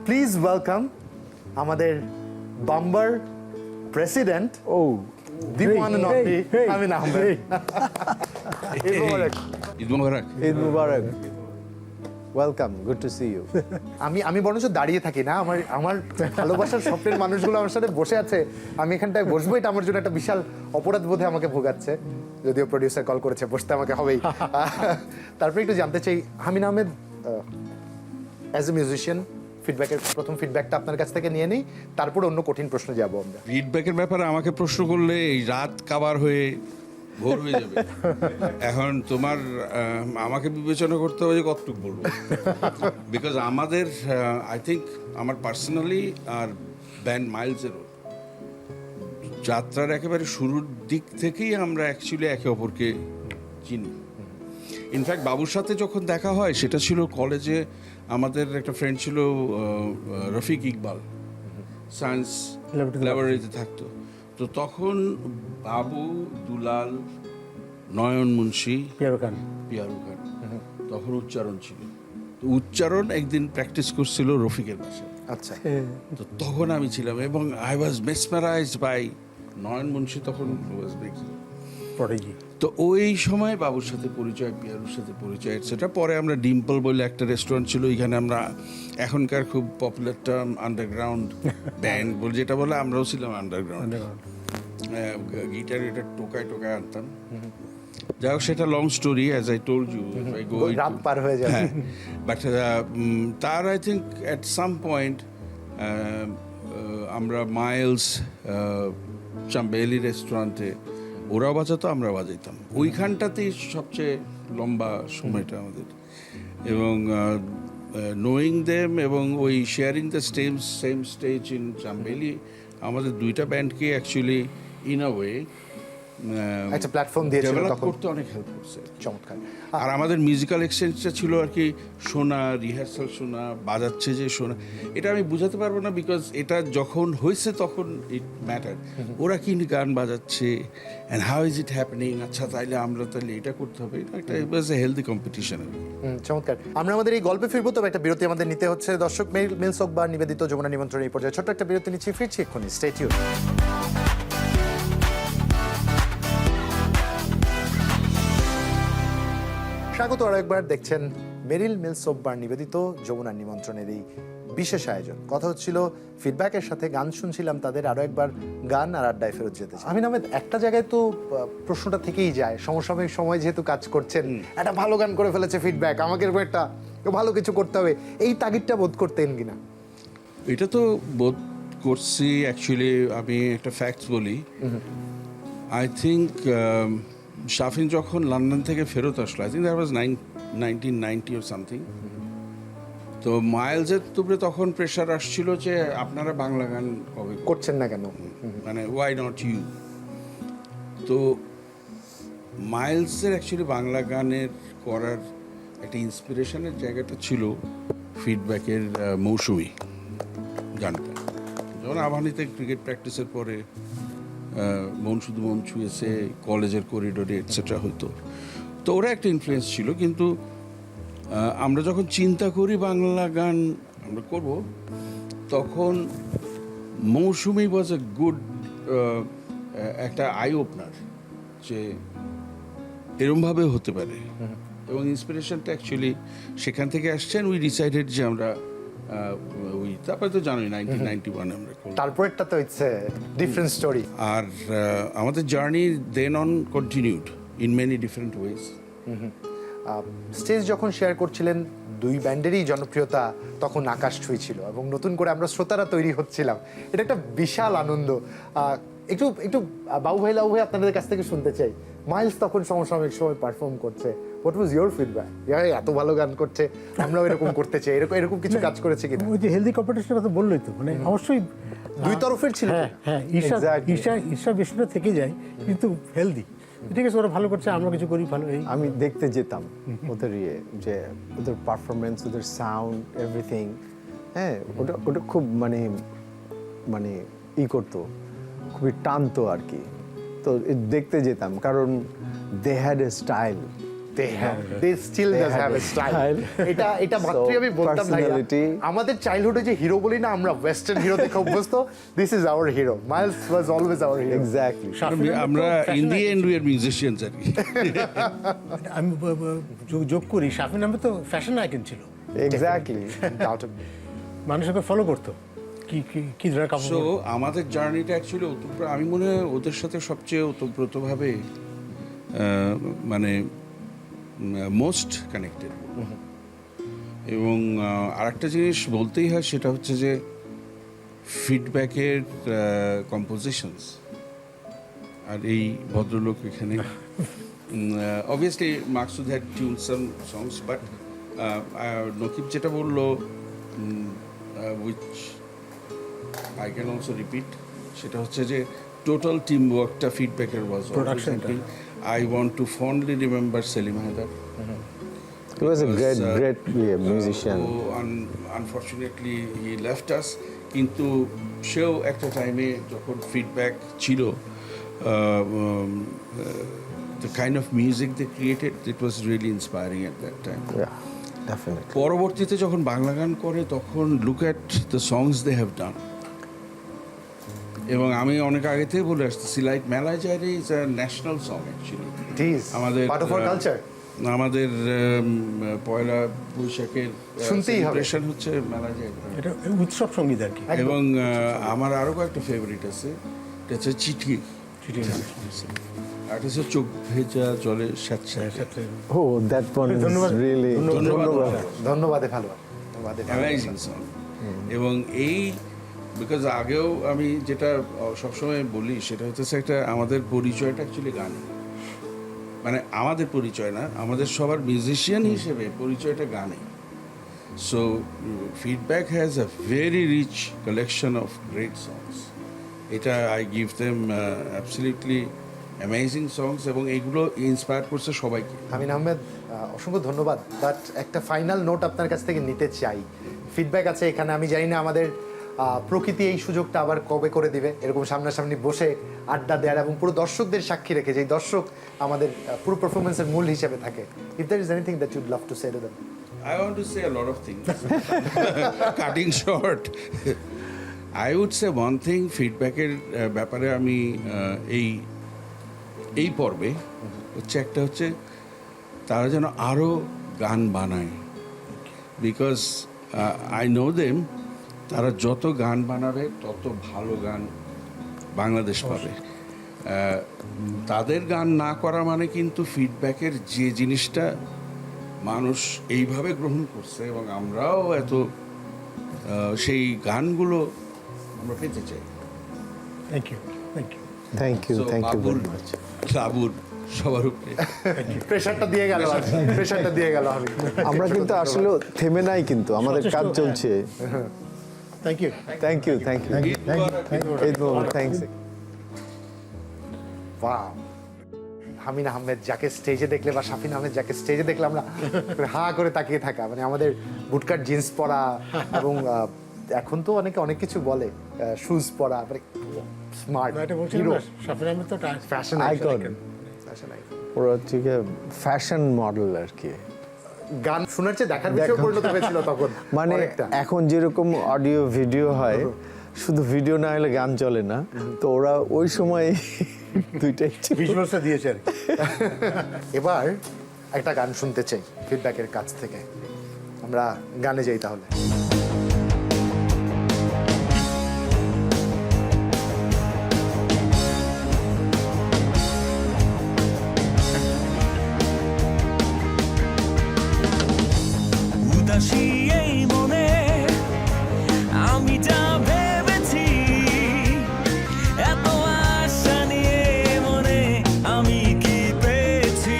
Please welcome আমাদের BAMBA president the one and only Amin Ahmed. Eid Mubarak. Eid Mobarak. Eid Mubarak, welcome, good to see you. আমি বরঞ্চ দাঁড়িয়ে থাকি না, আমার ভালোবাসার স্বপ্নের মানুষগুলো আমার সাথে বসে আছে, আমি এখানটায় বসবো, এটা আমার জন্য একটা বিশাল অপরাধ বোধে আমাকে ভোগাচ্ছে, যদিও প্রডিউসার কল করেছে বসতে আমাকে হবেই। তারপরে একটু জানতে চাই আমিন আহমেদ, অ্যাজ এ মিউজিশিয়ান, প্রথম ফিডব্যাকটা আপনার কাছ থেকে নিয়ে নিই, তারপর অন্য কঠিন প্রশ্নে যাব আমরা। ফিডব্যাকের ব্যাপারে আমাকে প্রশ্ন করলে এই রাত কাবার হয়ে ভোর হয়ে যাবে। এখন তোমার আমাকে বিবেচনা করতে হবে যে কতটুকু বলবো, বিকজ আমাদের আই থিঙ্ক আমার পার্সোনালি আর ব্যান্ড মাইলসেরও যাত্রার একেবারে শুরুর দিক থেকেই আমরা অ্যাকচুয়ালি একে অপরকে চিনি। ইনফ্যাক্ট বাবুর সাথে যখন দেখা হয় সেটা ছিল কলেজে, আমাদের একটা ফ্রেন্ড ছিল রফিক ইকবাল, সায়েন্স ল্যাবরেটরিতে থাকতো। তো তখন বাবু, দুলাল, নয়ন মুন্সি, পিয়ারু খান তখন উচ্চারণ ছিল। তো উচ্চারণ একদিন প্র্যাকটিস করছিল রফিকের বাসায়। আচ্ছা, তো তখন আমি ছিলাম এবং আই ওয়াজ মেসমারাইজড বাই নয়ন মুন্সি, তখন ওয়াজ পড়েছি। তো ওই সময় বাবুর সাথে পরিচয়, পিয়ারুর সাথে পরিচয়, এটসেট্রা। পরে আমরা ডিম্পল বলে একটা রেস্টুরেন্ট ছিল, ওইখানে আমরা এখনকার খুব পপুলার টার্ম আন্ডারগ্রাউন্ড ব্যান্ড বলে যেটা বলে, আমরাও ছিলাম আন্ডারগ্রাউন্ড। গিটার এটা টোকায় আনতাম। যাই হোক, সেটা long story, as I told you, রাত পার হয়ে যাবে। বাট তার I think at some point আমরা মাইলস, চাম্বেলি রেস্টুরেন্টে ওরাও বাজাতো, আমরা বাজাইতাম। ওইখানটাতেই সবচেয়ে লম্বা সময়টা আমাদের, এবং নোয়িং দেম এবং ওই sharing the same stage in Chameli আমাদের দুইটা ব্যান্ডকে অ্যাকচুয়ালি ইন আ ওয়ে একটা প্ল্যাটফর্ম দিয়েছিল ডেভেলপ তখন। করতে অনেক হেল্প করছে। চমৎকার। আর আমাদের মিউজিক্যাল এক্সচেঞ্জটা ছিল আর কি, শোনা, রিহার্সাল শোনা, বাজাচ্ছে যে শোনা, এটা আমি বুঝাতে পারবো না, বিকজ এটা যখন হয়েছে তখন ইট ম্যাটার। ওরা কি গান বাজাচ্ছে and how is it happening, আচ্ছা তাইলে আমরা তাহলে এটা করতে হবে, এটা একটা ইট ওয়াজ এ হেলদি কম্পিটিশন। চমৎকার। আমরা আমাদের এই গল্পে ফিরবো, তবে একটা বিরতি আমাদের নিতে হচ্ছে। দর্শক, মিল সোকবার নিবেদিত যমুনা নিমন্ত্রণ এই পর্যায়ে ছোট্ট একটা বিরতি নিচ্ছি, ফিরছি এক্ষুনি, স্টে টিউন। স্বাগত আরো একবার, দেখছেন মেরিল মিল সোকবার নিবেদিত যমুনা নিমন্ত্রণের এই বিশেষ আয়োজন। কথা হচ্ছিল ফিডব্যাকের সাথে, গান শুনছিলাম তাদের, আরো একবার গান আর আড্ডায় ফেরত যেতে চাই। আমিন আহমেদ, একটা জায়গায় তো প্রশ্নটা থেকেই যায়, সমসাময়িক সময় যেহেতু কাজ করছেন, একটা ভালো গান করে ফেলেছে, ফিডব্যাক, আমাকে এরকম একটা ভালো কিছু করতে হবে, এই তাগিদটা বোধ করতেন কিনা? এটা তো বোধ করছি। অ্যাকচুয়ালি আমি একটা ফ্যাক্টস বলি, আই থিঙ্ক শাফিন যখন লন্ডন থেকে ফেরত আসলো, I think that was 1990 or something, তো মাইলসের উপরে তখন প্রেশার আসছিল যে আপনারা বাংলা গান কবে করছেন না কেন, মানে ওয়াই নট ইউ। তো মাইলসের অ্যাকচুয়ালি বাংলা গানের করার একটা ইন্সপিরেশনের জায়গাটা ছিল ফিডব্যাকের মৌসুমী গানটা। যখন আবাহনীতে ক্রিকেট প্র্যাকটিসের পরে মন শুধু মন ছুঁয়েছে, কলেজের করিডোরে এটসেট্রা হতো, তো ওরা একটা ইনফ্লুয়েন্স ছিল। কিন্তু আমরা যখন চিন্তা করি বাংলা গান আমরা করব, তখন মৌসুমী ওয়াজ এ গুড একটা আই ওপেনার যে এরমভাবে হতে পারে, এবং ইন্সপিরেশনটা অ্যাকচুয়ালি সেখান থেকে আসছেন। উই ডিসাইডেড যে আমরা তারপরে তো জানোই 1991 আমরা করলাম। তারপরেরটা তো ইটস ডিফারেন্ট স্টোরি। আর আমাদের journey then on continued in many different ways. Stage যখন শেয়ার করছিলেন, দুই ব্যান্ডেরই জনপ্রিয়তা তখন আকাশ ছুঁয়েছিল এবং নতুন করে আমরা শ্রোতারা তৈরি হচ্ছিলাম। এটা একটা বিশাল আনন্দ। একটু একটু বাবু ভাই লাবু ভাই আপনাদের কাছ থেকে শুনতে চাই, মাইলস তখন সমসাময়িক সময় পারফর্ম করছে, হোয়াট ওয়াজ ইয়োর ফিডব্যাক? এত ভালো গান করছে, আমরাও এরকম করতে চাই, এরকম কিছু কাজ করেছে কিনা? ওই যে হেলদি কম্পিটিশনের কথা বললোই তো, মানে অবশ্যই দুই তরফের ছিল। হ্যাঁ হ্যাঁ, ঈর্ষা বেশিটা থেকে যায়, কিন্তু হেলদি। ঠিক আছে, ওরা ভালো করছে, আমরা কিছু করি ভালো। এই আমি দেখতে যেতাম ওদের যে ওদের পারফরমেন্স, ওদের সাউন্ড, এভরিথিং। হ্যাঁ, ওটা খুব মানে করতো, খুবই টানতো আর কি। তো দেখতে যেতাম, কারণ they had a style. They still does have a style. এটা মাত্রই আমি বলতাম ভাই, আমাদের চাইল্ডহুডে যে হিরো বলি না আমরা, ওয়েস্টার্ন হিরো দেখে অভ্যস্ত, this is our hero. Miles was always our hero. Exactly. আমরা in the end we are musicians আর কি। আমি যোগ করি, শাফিন আহমেদ তো ফ্যাশন আইকন ছিল, এক্স্যাক্টলি। মানুষকে ফলো করতো কি ধরনের কাপড়। সো আমাদের জার্নিটা অ্যাকচুয়ালি আমি মনে হয় ওদের সাথে সবচেয়ে ওতপ্রোতভাবে মানে মোস্ট কানেক্টেড। এবং আরেকটা জিনিস বলতেই হয়, সেটা হচ্ছে যে ফিডব্যাকের কম্পোজিশনস। আর এই ভদ্রলোক এখানে obviously Maksud had tune some songs, but Nakib যেটা বললো, which I can also repeat, সেটা হচ্ছে যে টোটাল টিম ওয়ার্কটা ফিডব্যাকের ওয়াজ Productionটা। I want to fondly remember Selim Haidar. He was a great musician. Unfortunately he left us, কিন্তু সেও একটা টাইমে যখন ফিডব্যাক ছিল, the kind of music they created, it was really inspiring at that time. Yeah, definitely. পরবর্তীতে যখন বাংলা গান করে, তখন look at the songs they have done. এবং আমি অনেক আগে থেকে বলে আসতেছি, লাইক মেলায় যাইরে is a national song actually. আমাদের পার্ট অফ আওয়ার কালচার। আমাদের পয়লা বৈশাখের শুনতেই হবে, সেলিব্রেশন হচ্ছে মেলা যাইরে, এটা উৎসব সঙ্গীত আর কি। এবং আমার আরো কয়েকটা ফেভারিট আছে, এটা হচ্ছে চিঠি, আর হচ্ছে চোখ ভেজা জলে স্যাঁতস্যাঁতে। Oh, that one is really ধন্যবাদে ভালো, অ্যামেজিং সং। এবং এই বিকজ আগেও আমি যেটা সবসময় বলি, সেটা হচ্ছে একটা আমাদের পরিচয়টা অ্যাকচুয়ালি গানে, মানে আমাদের পরিচয় না, আমাদের সবার মিউজিশিয়ান হিসেবে পরিচয়টা গানে। So Feedback has a very rich collection of great songs. এটা I give them absolutely amazing songs, এবং এইগুলো ইন্সপায়ার করছে সবাইকে। আমিন আহমেদ, অসংখ্য ধন্যবাদ। বাট একটা ফাইনাল নোট আপনার কাছ থেকে নিতে চাই। ফিডব্যাক আছে এখানে, আমি জানি না আমাদের প্রকৃতি এই সুযোগটা আবার কবে করে দিবে, এরকম সামনাসামনি বসে আড্ডা দেওয়ার, এবং পুরো দর্শকদের সাক্ষী রেখে, যে দর্শক আমাদের পুরো পারফরমেন্সের মূল হিসেবে থাকে। If there is anything that you'd love to say to them. I want to say a lot of things. Cutting short, I would say one thing, ফিডব্যাকের ব্যাপারে আমি এই পর্বে একটা হচ্ছে তারা যেন আরও গান বানায়, বিকজ আই নো দেম, তারা যত গান বানাবে তত ভালো গান বাংলাদেশ পাবে। তাদের গান না করা মানে কিন্তু ফিডব্যাকের যে জিনিসটা মানুষ এইভাবে গ্রহণ করছে, এবং আমরাও এত সেই গানগুলো আমরা পেতে চাই। Thank you, thank you, thank you বাবুর very much. বাবুর সবার উপরে প্রেশারটা দিয়ে গেল, প্রেশারটা দিয়ে গেল। আমি আমরা কিন্তু আসলে থেমে নাই, কিন্তু আমাদের কাজ চলছে। Thank you. Thank you, thank you. Eid Mubarak, thanks. Wow, Hamin Ahmed যাকে স্টেজে দেখলে বা শাফিন আহমেদ যাকে স্টেজে দেখলে আমরা হা করে তাকিয়ে থাকা, মানে আমাদের বুটকাট জিন্স পরা এবং এখন তো অনেকে অনেক কিছু বলে, শুজ পরা, মানে স্মার্ট এটা বলছিলাম না, শাফিন আহমেদ তো ফ্যাশন আইকন, ফ্যাশন আইকন। ওরা হচ্ছে ফ্যাশন মডেল আর কি। গান শোনার চেয়ে দেখার বিষয় পরিণত হয়েছিল তখন মানে অনেকটা। এখন যেরকম অডিও ভিডিও হয়, শুধু ভিডিও না হলে গান চলে না, তো ওরা ওই সময় দুইটাই ছিল। ভিজুয়ালসটা দিয়েছে আর কি। এবার একটা গান শুনতে চাই ফিডব্যাকের কাছ থেকে, আমরা গানে যাই তাহলে। উদাসী এই মনে আমি যা ভেবেছি, এত আশা নিয়ে মনে আমি কি পেয়েছি।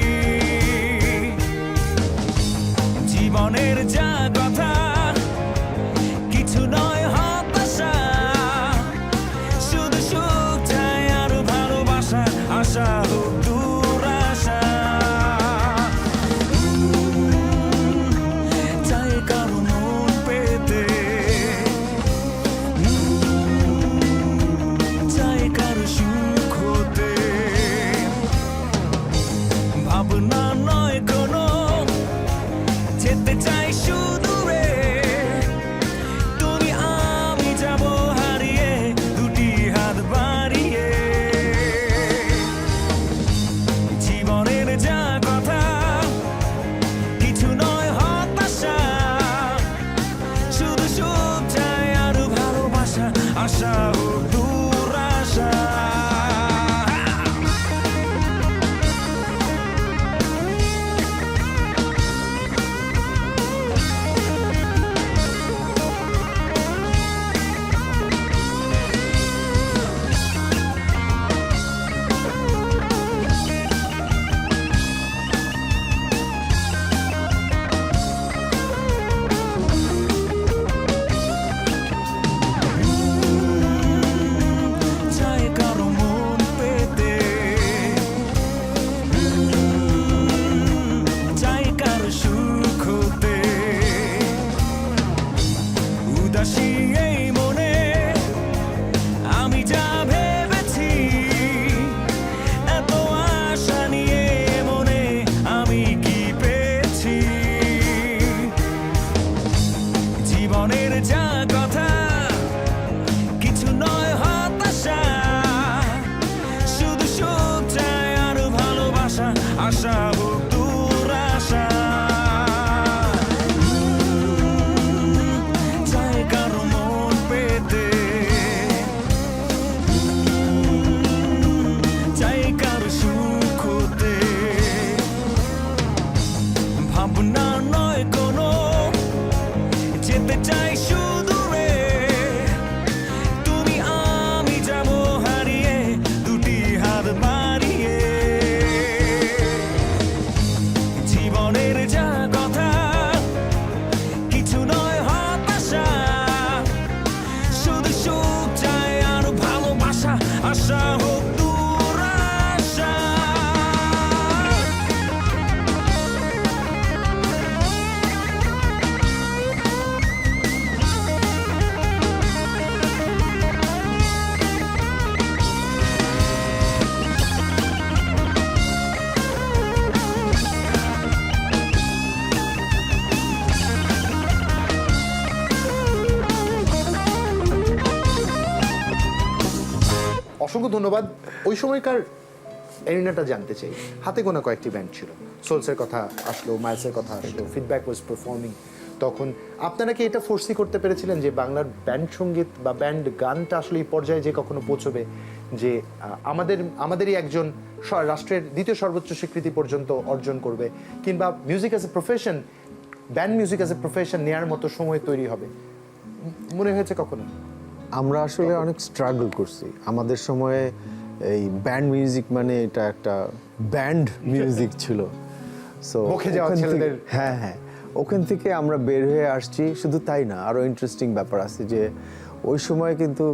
জীবনের যা কথা কিছু নয় হতাশা, শুধু সুখ চাই আর ভালোবাসা, আশা হোক দুরাশা। চাই কারো মন পেতে, চাই কারো সুখ হতে, ভাবনা নয় কোনো, যেতে চাই সুদূরে, তুমি আমি যাব হারিয়ে দুটি হাত বাড়িয়ে। জীবনের যা কথা কিছু নয় হতাশা, শুধু সুখ চাই আর ভালোবাসা, আশা হোক দুরাশা। চাই কারো মন পেতে, চাই কারো সুখ হতে, উদাসী এই মনে আমি যা ভেবেছি, এত আশা নিয়ে মনে আমি কি পেয়েছি। জীবনের যা কথা কিছু নয় হতাশা, শুধু সুখ চাই আর ভালোবাসা, আশা হোক দুরাশা। চাই কারো মন পেতে, চাই কারো সুখ হতে, ভাবনা নয় কোনো, যেতে চাই সুদূরে, তুমি আমি যাব হারিয়ে দুটি হাত বাড়িয়ে। জীবনের যা কথা কিছু নয় হতাশা, শুধু সুখ চাই আর ভালোবাসা, আশা হোক দুরাশা। অসংখ্য ধন্যবাদ। ওই সময়কার এরিনাটা জানতে চাই। হাতে গোনা কয়েকটি ব্যান্ড ছিল, সোলসের কথা আসলো, মাইলসের কথা আসলো, ফিডব্যাক ওয়াজ পারফর্মিং। তখন আপনারা কি এটা ফোর্সি করতে পেরেছিলেন যে বাংলার ব্যান্ড সঙ্গীত বা ব্যান্ড গানটা আসলে এই পর্যায়ে যে কখনো পৌঁছবে, যে আমাদেরই একজন রাষ্ট্রের দ্বিতীয় সর্বোচ্চ স্বীকৃতি পর্যন্ত অর্জন করবে, কিংবা music as a profession, band music as a profession নেওয়ার মতো সময় তৈরি হবে, মনে হয়েছে কখনো? আমরা আসলে অনেক স্ট্রাগল করছি আমাদের সময়ে। এই ব্যান্ড মিউজিক মানে এটা একটা ব্যান্ড মিউজিক ছিল। সো বকে যাওয়া ছেলেদের, হ্যাঁ হ্যাঁ, ওখান থেকে আমরা বের হয়ে আসছি। শুধু তাই না, আরো ইন্টারেস্টিং ব্যাপার আছে যে ওই সময় কিন্তু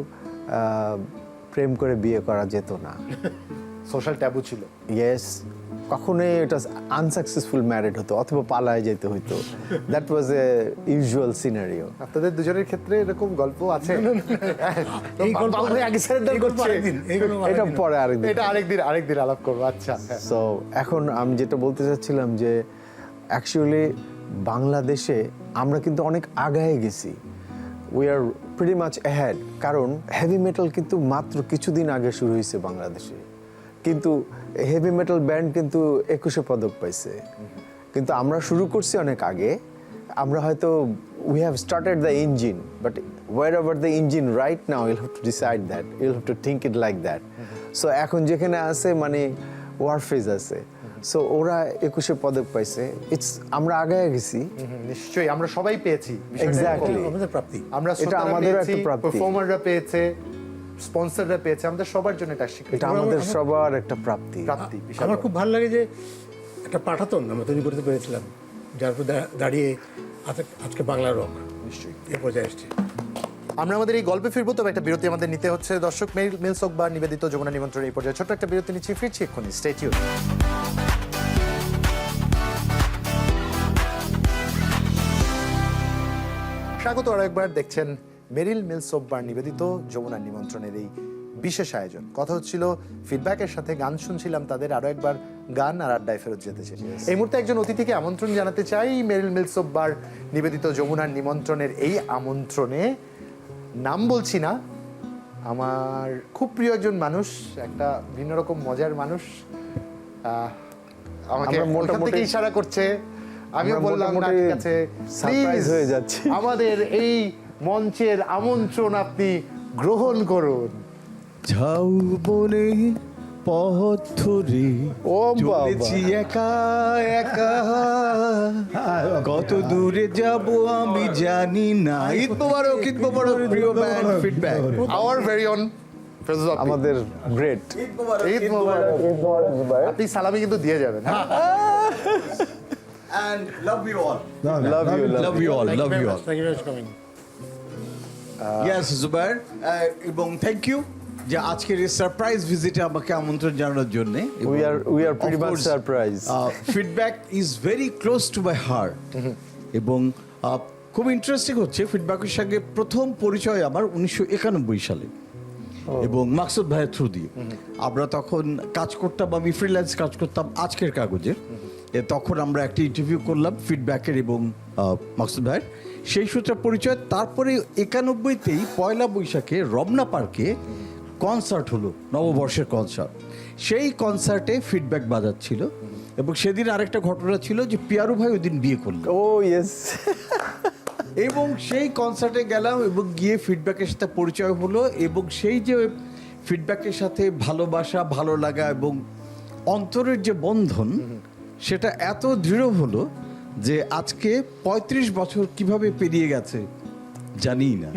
প্রেম করে বিয়ে করা যেত না, সোশ্যাল ট্যাবু ছিল। ইয়েস, কখনোই এটা আনসাকসেসফুল ম্যারিড হতো অথবা পালায় যেতে হতো। That was A usual scenario. আপনাদের দুজনের ক্ষেত্রে এরকম গল্প আছে? এই গল্প বাবু আগে surrender করছে। এটা পরে আরেকদিন। এটা আরেকদিন আলাপ করবো। আচ্ছা, হ্যাঁ। সো এখন আমি যেটা বলতে চাচ্ছিলাম যে অ্যাকচুয়ালি বাংলাদেশে আমরা কিন্তু অনেক আগায় গেছি, we are pretty much ahead. কারণ হেভি মেটাল কিন্তু মাত্র কিছুদিন আগে শুরু হয়েছে বাংলাদেশে, কিন্তু হেভি মেটাল ব্যান্ড কিন্তু 21 পদক পাইছে, কিন্তু আমরা শুরু করছি অনেক আগে। আমরা হয়তো we have started the engine, but wherever the engine right now you'll have to decide that, you'll have to think it like that. So এখন যেখানে আছে মানে ওয়ারফেজ আছে, সো ওরা 21 পদক পাইছে, ইটস আমরা আগায় গেছি। নিশ্চয়ই আমরা সবাই পেয়েছি বিষয়টা এরকম। Exactly. আমাদের প্রাপ্তি। আমরা এটা শ্রোতারা আমাদেরও পেয়েছি, একটা প্রাপ্তি। পারফর্মাররা পেয়েছে, স্পন্সররা পেয়েছে, আমাদের সবার জন্য এটা স্বীকৃতি, এটা আমাদের সবার একটা প্রাপ্তি। প্রাপ্তি, বিশাল আমার বড়। খুব ভালো লাগে যে একটা পাঠাতন আমরা তৈরি করতে পেরেছিলাম, যার উপর দাঁড়িয়ে আজকে বাংলা রক নিশ্চয়ই। এ পর্যায়ে এসছে। আমরা আমাদের এই গল্পে ফিরবো, তবে একটা বিরতি আমাদের নিতে হচ্ছে। দর্শক, মিল সোকবার নিবেদিত যমুনা নিমন্ত্রণ এই পর্যায়ে ছোট্ট একটা বিরতি নিচ্ছি, ফিরছি এক্ষুনি, স্টে টিউন। স্বাগত আরো একবার, দেখছেন মেরিল মিল সোকবার নিবেদিত যমুনা নিমন্ত্রণের এই বিশেষ আয়োজন। কথা হচ্ছিল ফিডব্যাকের সাথে, গান শুনছিলাম তাদের, আরো একবার গান আর আড্ডায় ফেরত যেতে চাই। এই মুহূর্তে একজন অতিথিকে আমন্ত্রণ জানাতে চাই মেরিল মিল সোকবার নিবেদিত যমুনার নিমন্ত্রণের এই আমন্ত্রণে। নাম বলছি না, আমার খুব প্রিয় একজন মানুষ, একটা ভিন্ন রকম মজার মানুষ। আমাকে আমরা ওখান থেকে মোটামুটি- ইশারা করছে, আমিও আমরা বললাম না, মোটামুটি ঠিক আছে, surprise প্লিজ হয়ে যাচ্ছি। আমাদের এই মঞ্চের আমন্ত্রণ আপনি গ্রহণ করুন। যাও বলে পথ ধরে ও বাবা। চলেছি একা একা, কত দূরে যাব আমি জানি না। ঈদ মোবারক, ঈদ মোবারক প্রিয় band Feedback. Our very own আমাদের গ্রেট ঈদ মোবারক। আপনি সালামি কিন্তু দিয়ে যাবেন, হ্যাঁ? And love you all. Love you Love you all. Love you all. Thank you very much for coming. Yes, Zubair, এবং থ্যাংক ইউ যে আজকের এই সারপ্রাইজ ভিজিটে আমাকে আমন্ত্রণ জানানোর জন্য। we are pretty much surprised. Feedback is very close to my heart, এবং খুব ইন্টারেস্টিং হচ্ছে ফিডব্যাকের সঙ্গে প্রথম পরিচয় আমার 1991 সালে, এবং মাকসুদ ভাইয়ের থ্রু দিয়ে। আমরা তখন কাজ করতাম, আমি ফ্রিল্যান্স কাজ করতাম আজকের কাগজে। তখন আমরা একটা ইন্টারভিউ করলাম ফিডব্যাকের এবং মাকসুদ ভাইয়ের, সেই সূত্রে পরিচয়। তারপরে 91তেই পয়লা বৈশাখে রমনা পার্কে কনসার্ট হলো, নববর্ষের কনসার্ট। সেই কনসার্টে ফিডব্যাক বাজাচ্ছিল, এবং সেদিন আরেকটা ঘটনা ছিল যে পিয়ারু ভাই ওই দিন বিয়ে করলো, ও ইয়েস। এবং সেই কনসার্টে গেলাম এবং গিয়ে ফিডব্যাকের সাথে পরিচয় হলো, এবং সেই যে ফিডব্যাকের সাথে ভালোবাসা, ভালো লাগা এবং অন্তরের যে বন্ধন, সেটা এত দৃঢ় হলো যে আজকে 35 বছর কিভাবে পেরিয়ে গেছে জানি না।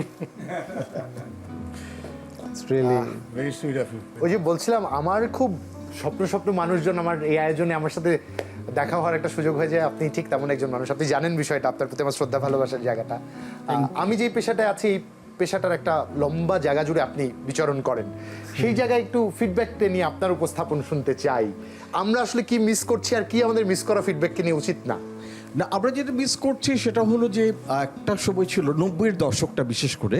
It's really Very sweet of you. ওই যে বলছিলাম, আমার খুব স্বপ্ন মানুষজন আমার এই আয়োজনে আমার সাথে দেখা হওয়ার একটা সুযোগ হয়ে যায়। আপনি ঠিক তেমন একজন মানুষ, আপনি জানেন বিষয়টা, আপনার প্রতি আমার শ্রদ্ধা ভালোবাসার জায়গাটা। আমি যে পেশাটায় আছি, এই পেশাটার একটা লম্বা জায়গা জুড়ে আপনি বিচরণ করেন, সেই জায়গায় একটু ফিডব্যাকটা নিয়ে আপনার উপস্থাপন শুনতে চাই। আমরা আসলে কি মিস করছি, আর কি আমাদের মিস করা ফিডব্যাককে নিয়ে উচিত না? না, আমরা যেটা মিস করছি সেটা হলো যে একটা সময় ছিল 90-এর দশকটা, বিশেষ করে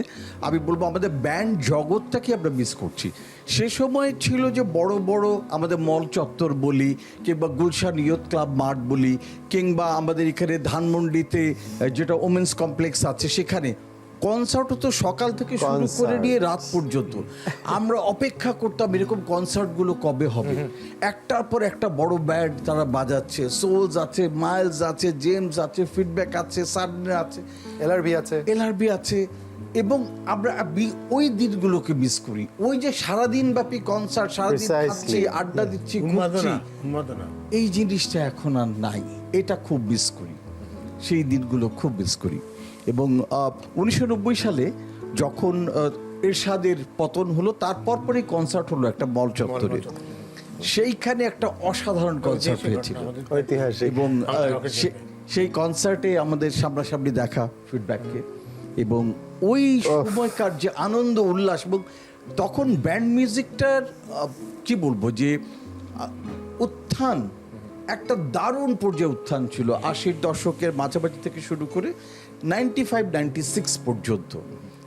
আমি বলবো আমাদের ব্যান্ড জগৎটাকে আমরা মিস করছি। সে সময় ছিল যে বড় বড় আমাদের মল চত্বর বলি, কিংবা গুলশান ইয়ুথ ক্লাব মাঠ বলি, কিংবা আমাদের এখানে ধানমন্ডিতে যেটা ওমেন্স কমপ্লেক্স আছে, সেখানে কনসার্ট হতো সকাল থেকে শুরু করে নিয়ে রাত পর্যন্ত। আমরা অপেক্ষা করতাম এরকম কনসার্টগুলো কবে হবে। একটার পর একটা বড় ব্যান্ড তারা বাজাচ্ছে, সোলস আছে, মাইলস আছে, জেমস আছে, ফিডব্যাক আছে, সার্নে আছে, এলআরবি আছে, এবং আমরা ওই দিনগুলোকে মিস করি। ওই যে সারাদিন ব্যাপী কনসার্ট, সারাদিন খাচ্ছি, আড্ডা দিচ্ছি, ঘুরছি, উন্মাদনা। এই জিনিসটা এখন আর নাই। এটা খুব মিস করি, সেই দিনগুলো খুব মিস করি। এবং 1990 সালে যখন এরশাদের পতন হলো, তারপর পরেই কনসার্ট হলো একটা মল চত্বরে। সেইখানে একটা অসাধারণ কনসার্ট হয়েছিল, ঐতিহাসিক। এবং সেই কনসার্টে আমাদের সামনাসামনি দেখা ফিডব্যাককে, এবং ওই সময়কার যে আনন্দ উল্লাস, এবং তখন ব্যান্ড মিউজিকটার কি বলবো যে উত্থান একটা দারুণ পর্যায়ে উত্থান ছিল 80-র দশকের মাঝামাঝি থেকে শুরু করে 95-96 পর্যন্ত।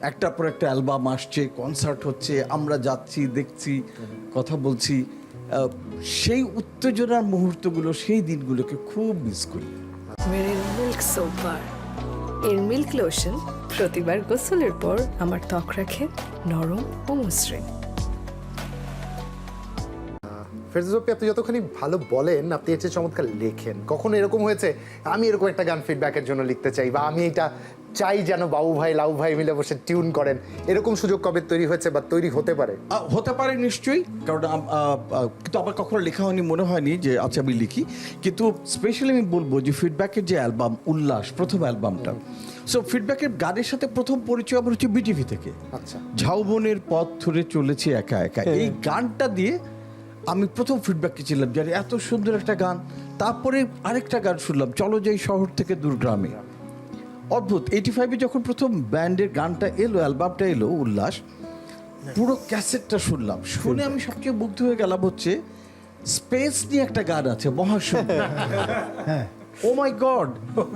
একটার পর একটা অ্যালবাম আসছে, কনসার্ট হচ্ছে, আমরা যাচ্ছি, দেখছি, কথা বলছি। সেই উত্তেজনার মুহূর্তগুলো, সেই দিনগুলোকে খুব মিস করি। মেরিল মিল্ক সোপ বার এর মিল্ক লোশন প্রতিবার গোসলের পর আমার ত্বক রাখে নরম ও মসৃণ। ফেরদৌসী, আপনি যতখানি ভালো বলেন, আপনি এর চেয়ে চমৎকার লেখেন। কখনো এরকম হয়েছে আমি এরকম একটা গান ফিডব্যাকের জন্য লিখতে চাই, বা আমি এটা চাই যেন বাবু ভাই লাউ ভাই মিলে বসে টিউন করেন, এরকম সুযোগ কবে তৈরি হয়েছে বা তৈরি হতে পারে? হতে পারে নিশ্চয়ই, কারণ কিন্তু আমার কখনো লেখা হয়নি, মনে হয়নি যে আচ্ছা আমি লিখি। কিন্তু স্পেশালি আমি বলবো যে ফিডব্যাকের যে অ্যালবাম উল্লাস, প্রথম অ্যালবামটা, সো ফিডব্যাকের গানের সাথে প্রথম পরিচয় আমার হচ্ছে বিটিভি থেকে। আচ্ছা। ঝাউবনের পথ ধরে চলেছে একা একা, এই গানটা দিয়ে আমি প্রথম ফিডব্যাককে ছিলাম যে এত সুন্দর একটা গান। তারপরে আরেকটা গান শুনলাম, চলো যাই শহর থেকে দূর গ্রামে। অদ্ভুত। 85-এ যখন প্রথম ব্যান্ডের গানটা এলো, অ্যালবামটা এলো উল্লাস, পুরো ক্যাসেটটা শুনলাম, শুনে আমি সবচেয়ে মুগ্ধ হয়ে গেলাম হচ্ছে স্পেস নিয়ে একটা গান আছে, মহাশূন্য। ও মাই গড,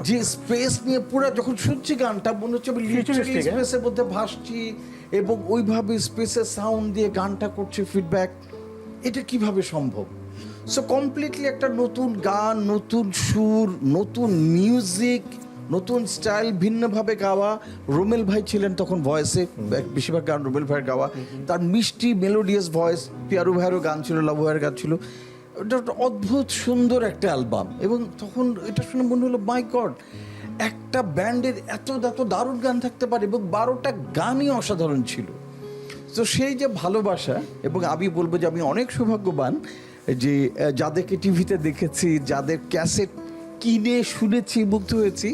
যে স্পেস নিয়ে পুরো যখন শুনছি গানটা মনে হচ্ছে আমি লিটারালি স্পেসের মধ্যে ভাসছি, এবং ওইভাবে স্পেসের সাউন্ড দিয়ে গানটা করছে ফিডব্যাক। এটা কিভাবে সম্ভব? সো কমপ্লিটলি একটা নতুন গান, নতুন সুর, নতুন মিউজিক, নতুন স্টাইল, ভিন্নভাবে গাওয়া। রোমেল ভাই ছিলেন তখন ভয়েসে, বেশিরভাগ গান রোমেল ভাইয়ের গাওয়া। তার মিষ্টি মেলোডিয়াস ভয়েস, পিয়ারু ভাইয়েরও গান ছিল, লাবু ভাইয়ের গান ছিল। এটা একটা অদ্ভুত সুন্দর একটা অ্যালবাম। এবং তখন এটা শুনে মনে হলো মাই গড, একটা ব্যান্ডের এত এত দারুণ গান থাকতে পারে, এবং 12টা গানই অসাধারণ ছিল। তো সেই যে ভালোবাসা, এবং আমি বলবো যে আমি অনেক সৌভাগ্যবান যে যাদেরকে টিভিতে দেখেছি, যাদের ক্যাসেট কিনে শুনেছি, মুগ্ধ হয়েছি,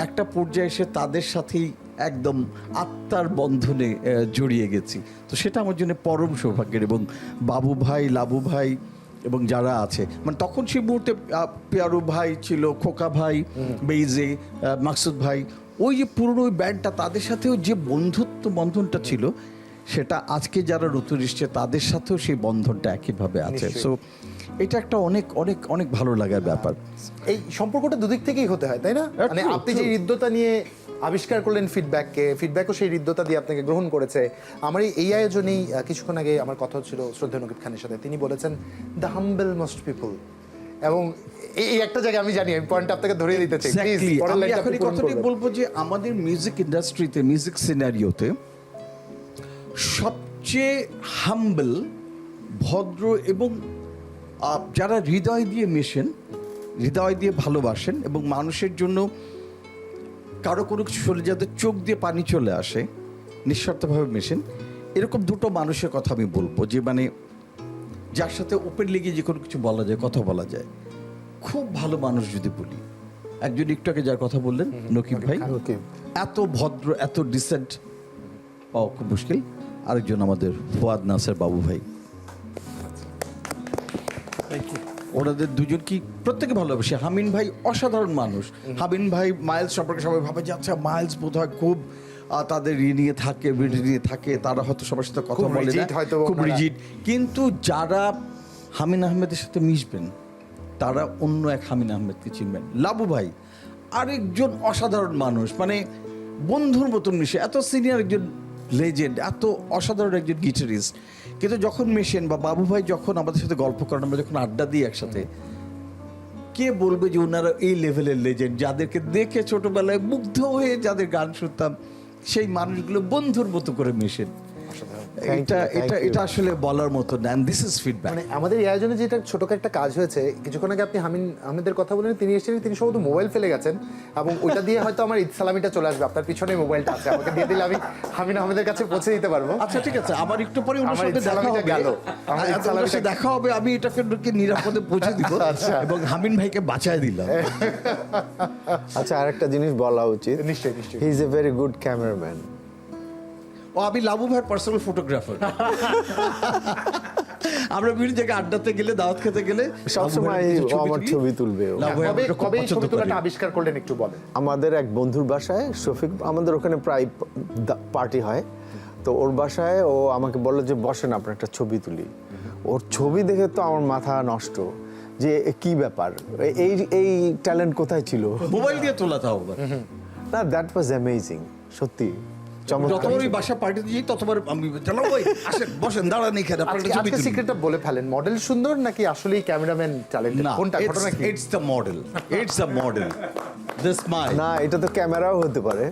একটা পর্যায়ে এসে তাদের সাথেই একদম আত্মার বন্ধনে জড়িয়ে গেছি। তো সেটা আমার জন্য পরম সৌভাগ্যের। এবং বাবু ভাই, লাবু ভাই এবং যারা আছে, মানে তখন সেই মুহূর্তে পিয়ারু ভাই ছিল, খোকা ভাই, বেইজে, মাকসুদ ভাই, ওই যে পুরনো ওই ব্যান্ডটা, তাদের সাথেও যে বন্ধনটা ছিল, সেটা আজকে যারা নতুন এসছে তাদের সাথেও সেই বন্ধনটা একইভাবে আছে। সো এটা একটা অনেক অনেক অনেক ভালো লাগার ব্যাপার। এই সম্পর্কটা দুদিক থেকেই হতে হয়, তাই না? মানে আপনি যে হৃদ্যতা নিয়ে আবিষ্কার করলেন ফিডব্যাককে, ফিডব্যাকও সেই হৃদ্যতা দিয়ে আপনাকে গ্রহণ করেছে। আমার এই আয়োজনেই কিছুক্ষণ আগে আমার কথা হচ্ছিল শ্রদ্ধেয় নকিব খানের সাথে, তিনি বলেছেন দ্য হাম্বল মোস্ট পিপল। এবং এই একটা জায়গায় আমি জানি, আমি পয়েন্টটা আপনাকে ধরিয়ে দিতে চাই। আমি এখন এই কথাটাই বলবো যে আমাদের মিউজিক ইন্ডাস্ট্রিতে, মিউজিক সিনারিওতে সবচেয়ে হাম্বল, ভদ্র এবং যারা হৃদয় দিয়ে মেশেন, হৃদয় দিয়ে ভালোবাসেন, এবং মানুষের জন্য কারো কোনো কিছু হলে যাদের চোখ দিয়ে পানি চলে আসে, নিঃস্বার্থভাবে মেশেন, এরকম দুটো মানুষের কথা আমি বলবো, যে মানে যার সাথে ওপেনলি গিয়ে যে কোনো কিছু বলা যায়, কথা বলা যায়। খুব ভালো মানুষ যদি বলি, একজন একটু আগে যার কথা বললেন নকিব ভাই, এত ভদ্র, এত ডিসেন্ট পাওয়া খুব মুশকিল। আরেকজন আমাদের ফুয়াদ নাসের বাবু ভাই, ওনাদের দুজন কি প্রত্যেকে ভালোবাসে। হামিন ভাই অসাধারণ মানুষ। হামিন ভাই মাইলস সম্পর্কে সবাই ভাবে যে আচ্ছা মাইলস বোধ হয় খুব তাদের নিয়ে থাকে, নিয়ে থাকে, তারা হয়তো সবার সাথে কথা বলে না, খুব রিজিড। কিন্তু যারা হামিন আহমেদের সাথে মিশবেন, তারা অন্য এক হামিন আহমেদকে চিনবেন। লাবু ভাই আরেকজন অসাধারণ মানুষ, মানে বন্ধুর মতন মিশে, এত সিনিয়র একজন লেজেন্ড, এত অসাধারণ একজন গিটারিস্ট। কিন্তু যখন মেশেন, বা বাবু ভাই যখন আমাদের সাথে গল্প করেন, আমরা যখন আড্ডা দিই একসাথে, কে বলবে যে ওনারা এই লেভেলের লেজেন্ড, যাদেরকে দেখে ছোটবেলায় মুগ্ধ হয়ে যাদের গান শুনতাম, সেই মানুষগুলো বন্ধুর মতো করে মেশেন। এটা আসলে বলার মতো না। This is feedback. মানে আমাদের এই আয়োজনে যেটা ছোটখাটো একটা কাজ হয়েছে, কিছুক্ষণ আগে আপনি হামিন আহমেদের কথা বলেন, তিনি এসেছিলেন, তিনি সম্ভবত মোবাইল ফেলে গেছেন, এবং ওইটা দিয়ে হয়তো আমার ঈদ সালামিটা চলে আসবে। আপনার পিছনে মোবাইলটা আছে, আমাকে দিয়ে দিলে আমি হামিন আহমেদের কাছে পৌঁছে দিতে পারবো। আচ্ছা ঠিক আছে, আমার একটু পরে ওনার সাথে দেখা হবে, আমি এটাকে নিরাপদে পৌঁছে দিব, এবং হামিন ভাইকে বাঁচায় দিলাম। আচ্ছা, আরেকটা জিনিস বলা উচিত, নিশ্চয়ই নিশ্চয়ই, he is a very good cameraman. ও আমি লাবু ভাইয়ের পার্সোনাল ফটোগ্রাফার। আমরা বিভিন্ন জায়গায় আড্ডাতে গেলে, দাওয়াত খেতে গেলে সবসময় আমার ছবি তুলবে। কবে এই ছবি তোলাটা আবিষ্কার করলেন একটু বলেন। আমাদের এক বন্ধুর বাসায়, শফিক, আমাদের ওখানে প্রায় পার্টি হয়, তো ওর বাসায় ও আমাকে বললো যে বসেন আপনার একটা ছবি তুলি। ওর ছবি দেখে তো আমার মাথা নষ্ট, যে কি ব্যাপার, এই এই ট্যালেন্ট কোথায় ছিল। মোবাইল দিয়ে তোলা তাও আবার। না, দ্যাট ওয়াজ অ্যামেজিং, সত্যি চমৎকার। যতবার ওই বাসা পার্টিতে যাই ততবার আমি চলো ওই আসেন বসেন দাঁড়ান এখানে আপনার একটা ছবি আজকে তুলি। সিক্রেটটা বলে ফেলেন, মডেল সুন্দর নাকি আসলেই ক্যামেরাম্যান ট্যালেন্টেড, না, কোনটা ঘটনা কি? It's the model, it's the model, the smile. না, এটা তো ক্যামেরাও হতে পারে।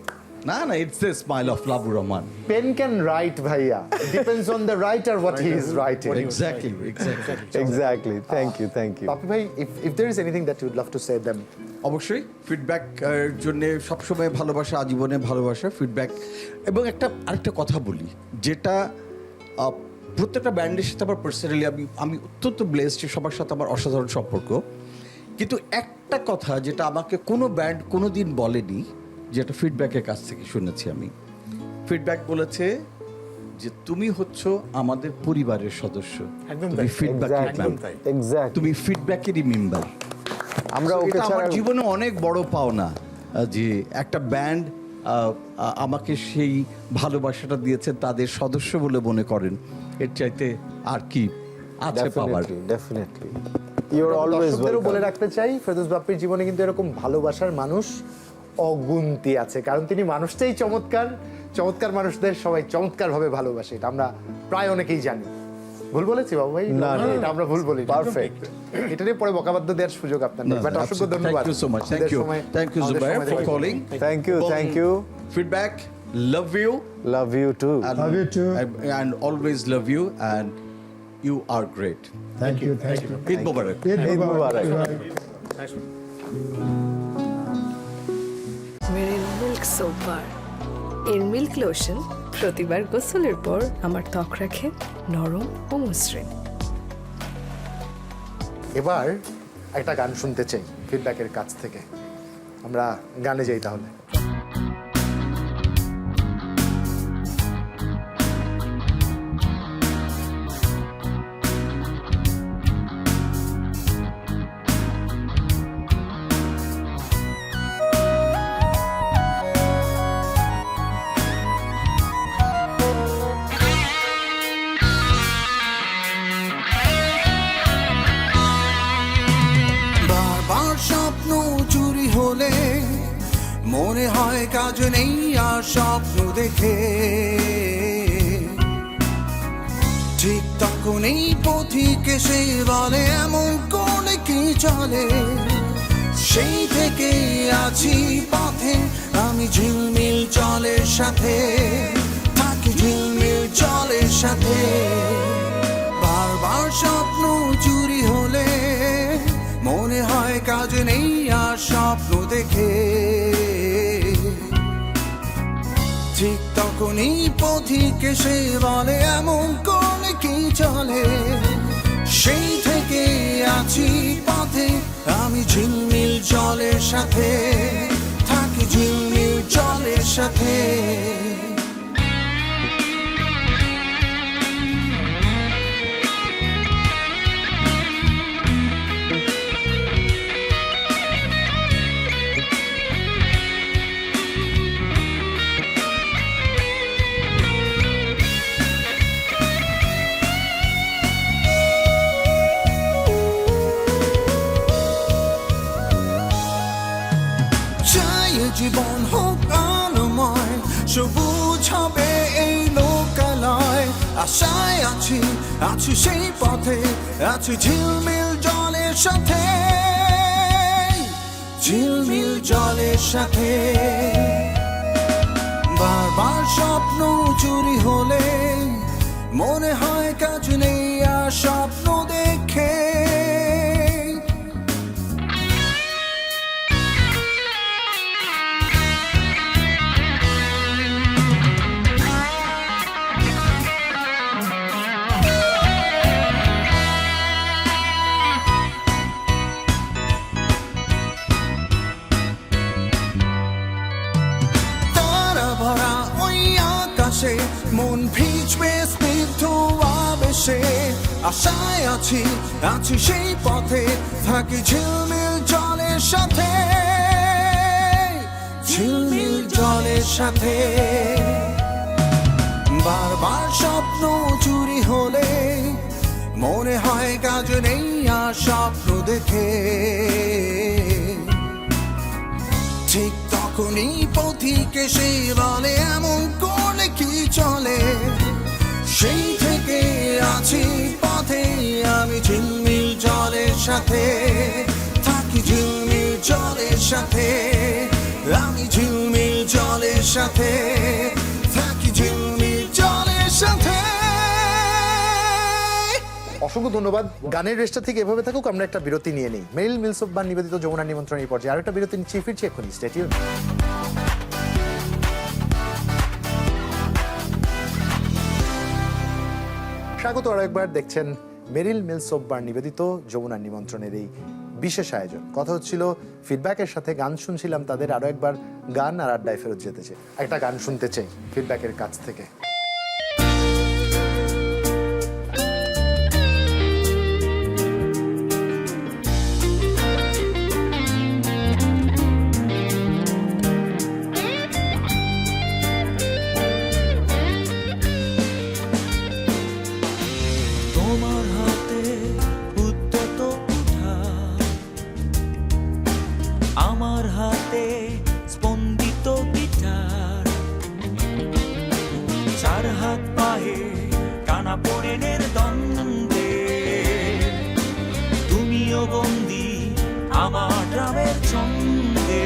না না, ইটস দ্য স্মাইল অফ লাবুর রহমান। পেন ক্যান রাইট ভাইয়া, depends on the writer what he is writing. Exactly exactly. Exactly, thank you, thank you. Papi ভাই, if there is anything that you would love to say them, অবশ্যই feedback জন্য সবসময় ভালোবাসা, আজীবনে ভালোবাসা, feedback. এবং আরেকটা কথা বলি, যেটা প্রত্যেকটা ব্যান্ডের সাথে আমার পার্সোনালি আমি অত্যন্ত ব্লেসড, সবার সাথে আমার অসাধারণ সম্পর্ক। কিন্তু একটা কথা যেটা আমাকে কোনো ব্যান্ড কোনো দিন বলেনি, যেটা ফিডব্যাকের কাছ থেকে শুনেছি আমি, ফিডব্যাক বলেছে যে তুমি হচ্ছ আমাদের পরিবারের সদস্য, একদম তুমি তাই, ফিডব্যাকের একদম তাই। এক্স্যাক্ট, তুমি ফিডব্যাকেরই মেম্বার। আমরা ওকে এটা আমার ছাড়া জীবনে অনেক বড় পাওনা যে একটা ব্যান্ড আমাকে সেই ভালোবাসাটা দিয়েছে, তাদের সদস্য বলে মনে করেন। এর চাইতে আর কি আছে পাওয়ার? ডেফিনেটলি ইউ আর অলওয়েজ দর্শকদেরও বলে রাখতে চাই, ফেরদৌস বাপ্পির জীবনে কিন্তু এরকম ভালোবাসার মানুষ অগুন্তি আছে, কারণ তিনি মানুষটাই চমৎকার, চমৎকার মানুষদের সবাই চমৎকার ভাবে ভালোবাসে, এটা আমরা প্রায় অনেকেই জানি। ভুল বলেছি বাবু ভাই? না, না। এটা আমরা ভুল বলি, পারফেক্ট। এটা নিয়ে পরে বকাবাদ্য দেওয়ার সুযোগ আপনার নেই, বাট অসংখ্য ধন্যবাদ। Thank you so much, thank আমাদের ইউ, সময়- থ্যাংক ইউ আমাদের জুবাইর সময় ফর দেওয়ার calling. Thank you, thank you. Feedback, love you, love you too. Love you too. and always love you, and you are great. Thank you, thank you. Eid মোবারক। ঈদ মুবারক। Meril milk soap bar, এর milk lotion প্রতিবার গোসলের পর আমার ত্বক রাখে নরম ও মসৃণ। এবার একটা গান শুনতে চাই ফিডব্যাকের কাছ থেকে, আমরা গানে যাই তাহলে। বারবার স্বপ্ন চুরি হলে মনে হয় কাজ নেই আর স্বপ্ন দেখে, ঠিক তখনই পথিক এসে বলে এমন কোনে কি চলে, সেই থেকে আছি পথে আমি ঝিলমিল জলের সাথে, থাকি ঝিলমিল জলের সাথে। বারবার স্বপ্ন চুরি হলে মনে হয় কাজ নেই আর স্বপ্ন দেখে, ঠিক তখনই পথিক এসে বলে এমন কোন কি চলে, সেই থেকে আছি পথে আমি ঝিলমিল জলের সাথে, থাকি ঝিলমিল জলের সাথে। চাই জীবন হোক আলোময়, সবুজ হবে এই লোকালয়, আশায় আছি আছি সেই পথে, আছি ঝিলমিল জলের সাথে, ঝিলমিল জলের সাথে। বারবার স্বপ্ন চুরি হলে মনে হয় কাজ নেই আর স্বপ্ন দেখে, তারা ভরা ওই আকাশে মন ভিজবে স্নিগ্ধ আবেশে, আশায় আছি আছি সেই পথে, থাকি ঝিলমিল জলের সাথে, ঝিলমিল জলের সাথে। বারবার স্বপ্ন চুরি হলে মনে হয় কাজ নেই আর স্বপ্ন দেখে, ঠিক তখনই পথিক এসে বলে এমন করলে কি চলে। সেই থেকে আছি পথে আমি ঝিলমিল জলের সাথে, থাকি ঝিলমিল জলের সাথে, আমি ঝিলমিল জলের সাথে, থাকি ঝিলমিল জলের সাথে। অসংখ্য ধন্যবাদ। গানের রেস্টটা থেকে এভাবে থাকুক, আমরা একটা বিরতি নিয়ে নিই। মেরিল মিলসব বা নিবেদিত যমুনার নিমন্ত্রণ এই পর্যায়ে আরেকটা বিরতি নিচ্ছি, ফিরছি এক্ষুনি। Stay tuned. স্বাগত আরো একবার, দেখছেন মেরিল মিলসব বার নিবেদিত যমুনার নিমন্ত্রণের এই বিশেষ আয়োজন। কথা হচ্ছিল ফিডব্যাকের সাথে, গান শুনছিলাম তাদের। আরো একবার গান আর আড্ডায় ফেরত যেতে চাই, একটা গান শুনতে চাই ফিডব্যাকের কাছ থেকে। তোমার হাতে উদ্যত কুঠার, আমার হাতে স্পন্দিত গিটার, চার হাত পায়ে টানা পড়েনের দ্বন্দ্বে, তুমিও বন্দি আমার গ্রামের ছন্দে।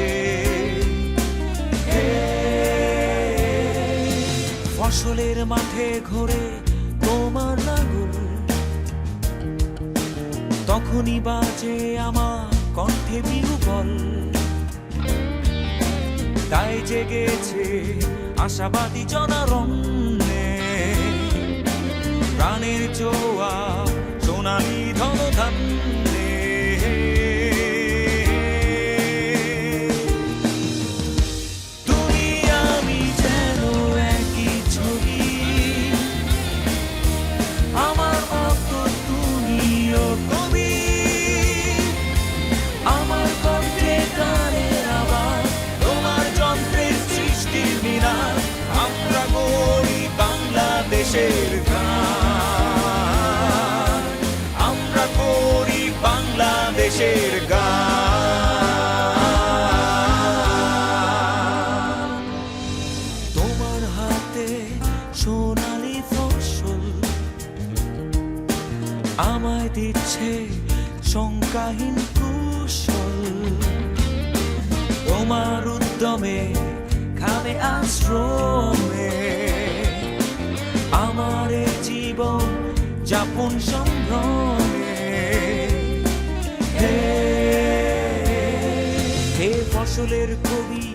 ফসলের মাঠে ঘোরে তোমার লাঙল, তখনই বাজে আমার কণ্ঠে বিহুবল, তাই জেগেছে আশাবাদী জনারণ্যে, প্রাণের জোয়ার সোনালি ধনধান্যে। তুমি আমি যেন একই ছবি, আমার মতো তুমিও কবি, আমার কণ্ঠে গানের আওয়াজ, তোমার যন্ত্রের সৃষ্টির মিনার, আমরা গড়ি বাংলাদেশের গান, আমরা গড়ি বাংলাদেশের গান। তোমার হাতে সোনালি ফসল আমায় দিচ্ছে শঙ্কাহীন কুশল, তোমার উদ্যমে খাবে আশ্রমে, আমার এই জীবন যাপন সম্ভ্রমে। হে ফসলের কবি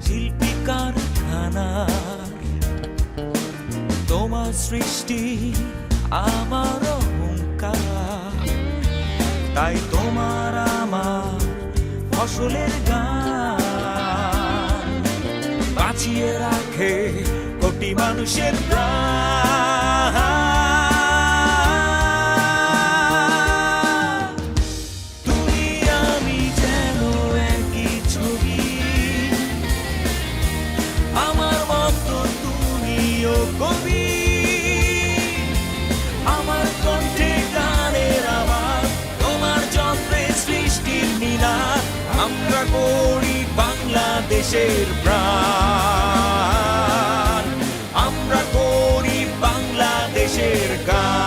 শিল্পী কারখানার, তোমার সৃষ্টি আমার অহংকার, তাই তোমার আমার ফসলের গান বাঁচিয়ে রাখে কোটি মানুষের প্রাণ। তুমি আমি যেন একই ছবি, আমার মতো তুমিও কবি, আমার কণ্ঠে গানের আওয়াজ, তোমার যন্ত্রে সৃষ্টির মিনার, আমরা গড়ি বাংলাদেশের প্রাণ, আমরা গড়ি বাংলাদেশের গান।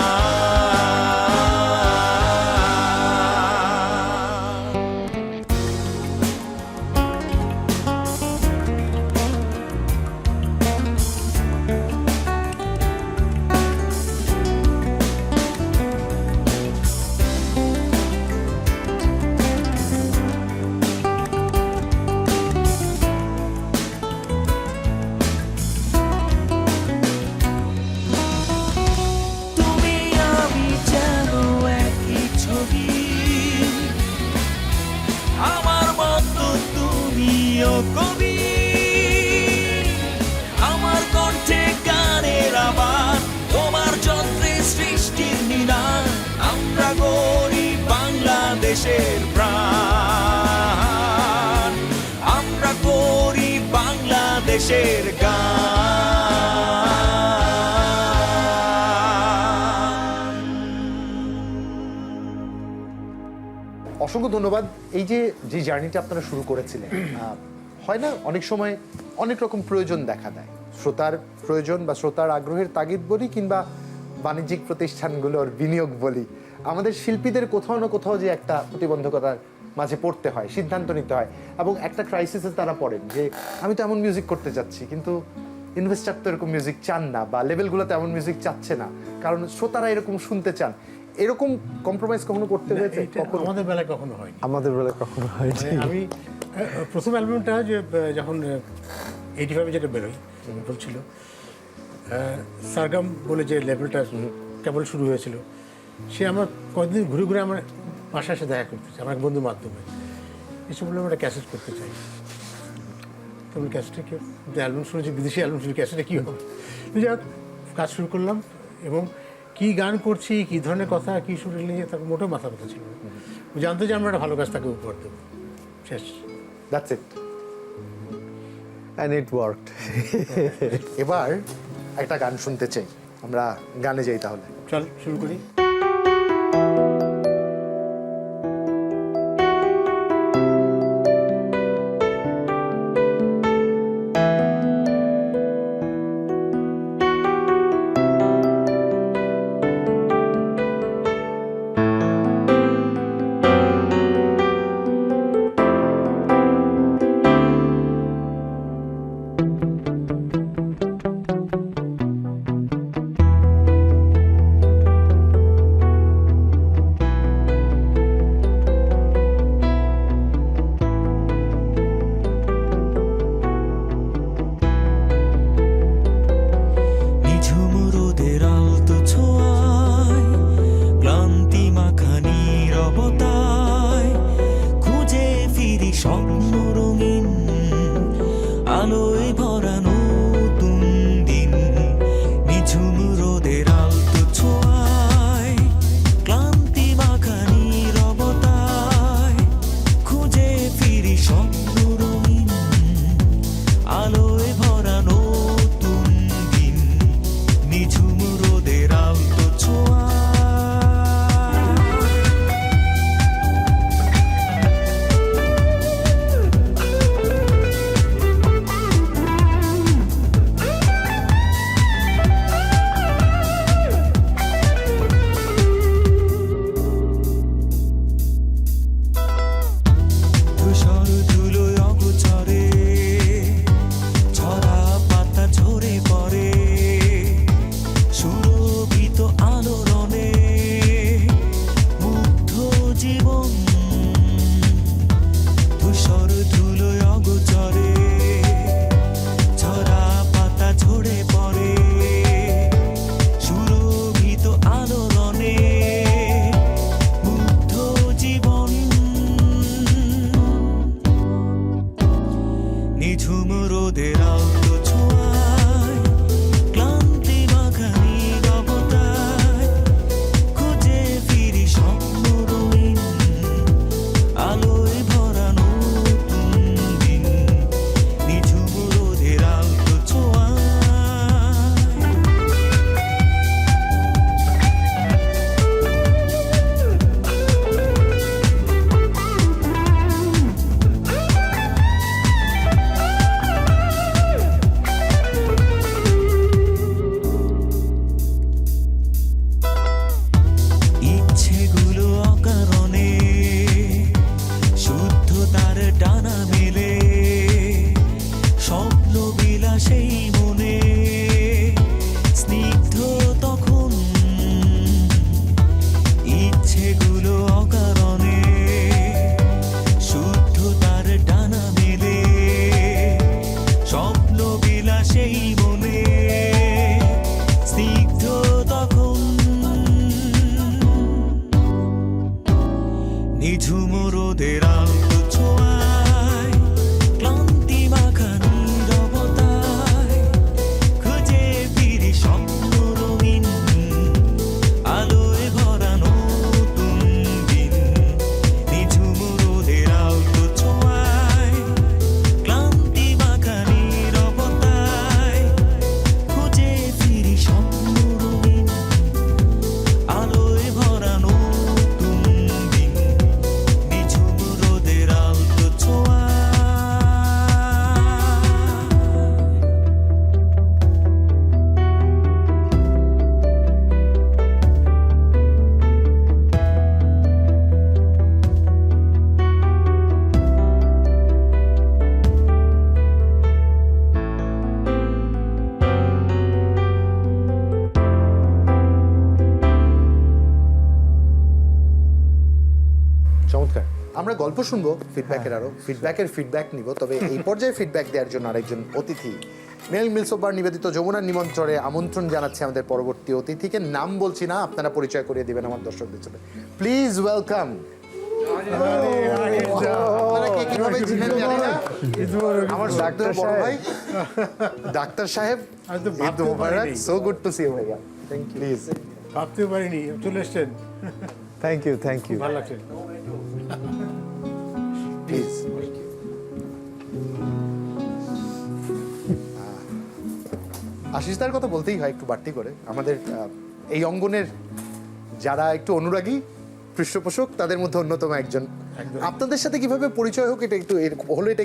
তুমি আমি যেন একই ছবি, আমার মতো তুমিও কবি, আমার কণ্ঠে গানের আওয়াজ, তোমার যন্ত্রে সৃষ্টির মিনার, আমরা গড়ি বাংলাদেশের প্রাণ, আমরা গড়ি বাংলাদেশের গান। অসংখ্য ধন্যবাদ। এই যে জার্নিটা আপনারা শুরু করেছিলেন, হয় না অনেক সময় অনেক রকম প্রয়োজন দেখা দেয়, শ্রোতার প্রয়োজন বা শ্রোতার আগ্রহের তাগিদ বলি কিংবা বাণিজ্যিক প্রতিষ্ঠানগুলোর বিনিয়োগ বলি, আমাদের শিল্পীদের কোথাও না কোথাও যে একটা প্রতিবন্ধকতার মাঝে পড়তে হয়, সিদ্ধান্ত নিতে হয় এবং একটা ক্রাইসিসে তারা পড়েন যে আমি তো এমন মিউজিক করতে যাচ্ছি কিন্তু ইনভেস্টার তো এরকম মিউজিক চান না বা লেভেলগুলোতে এমন মিউজিক চাচ্ছে না, কারণ শ্রোতারা এরকম শুনতে চান। এরকম কম্প্রোমাইজ কখনো করতে হয়েছে? এটা আমাদের বেলায় কখনো হয়নি। আমাদের বেলায় কখনো হয়নি। আমি প্রথম অ্যালবামটা যে যখন 85 যেটা বেরোয় বলছিল সারগাম বলে যে লেভেলটা কেবল শুরু হয়েছিল, সে আমার কয়েকদিন ঘুরে ঘুরে আমার বাসায় এসে দেখা করতে চাই, আমার এক বন্ধুর মাধ্যমে এসে বলে আমরা একটা ক্যাসেট করতে চাই। তখন ক্যাসেটে কি অ্যালবাম শুনেছি, বিদেশি অ্যালবাম শুনে ক্যাসেটে কী হবে, যাই হোক কাজ শুরু করলাম এবং কী গান করছি, কী ধরনের কথা, কী সুরে নিয়ে তাকে মোটেও মাথা ব্যথা ছিল না। ও জানতো যে আমরা একটা ভালো কাজ তাকে উপহার দেবো, শেষ। That's it. And it worked. এবার একটা গান শুনতে চাই, আমরা গানে যাই তাহলে। চল শুরু করি। গল্প শুনবো ফিডব্যাকের, আরো ফিডব্যাক নিব, তবে এই পর্যায়ে ফিডব্যাক দেওয়ার জন্য আরেকজন অতিথি মেরিল মিলসোবার নিবেদিত যমুনার নিমন্ত্রণে আমন্ত্রণ জানাচ্ছে আমাদের পরবর্তী অতিথিকে। নাম বলছি না, আপনারা পরিচয় করিয়ে দিবেন আমার দর্শকদের জন্য। Please welcome. আপনারা কে কিভাবে চিনেন জানি না, আমার ডাক্তার বড় ভাই ডাক্তার সাহেব, ঈদ মোবারক। So good to see you ভাইয়া। Thank you. প্লিজ, ভাবতেও পারিনি চলে এসছেন, থ্যাংক ইউ, থ্যাংক ইউ। ভালো লাগছে। প্লিজ। আশিসদার কথা বলতেই হয় একটু বাড়তি করে। আমাদের এই অঙ্গনের যারা একটু অনুরাগী পৃষ্ঠপোষক তাদের মধ্যে অন্যতম একজন। আপনাদের সাথে কিভাবে পরিচয় হোক এটা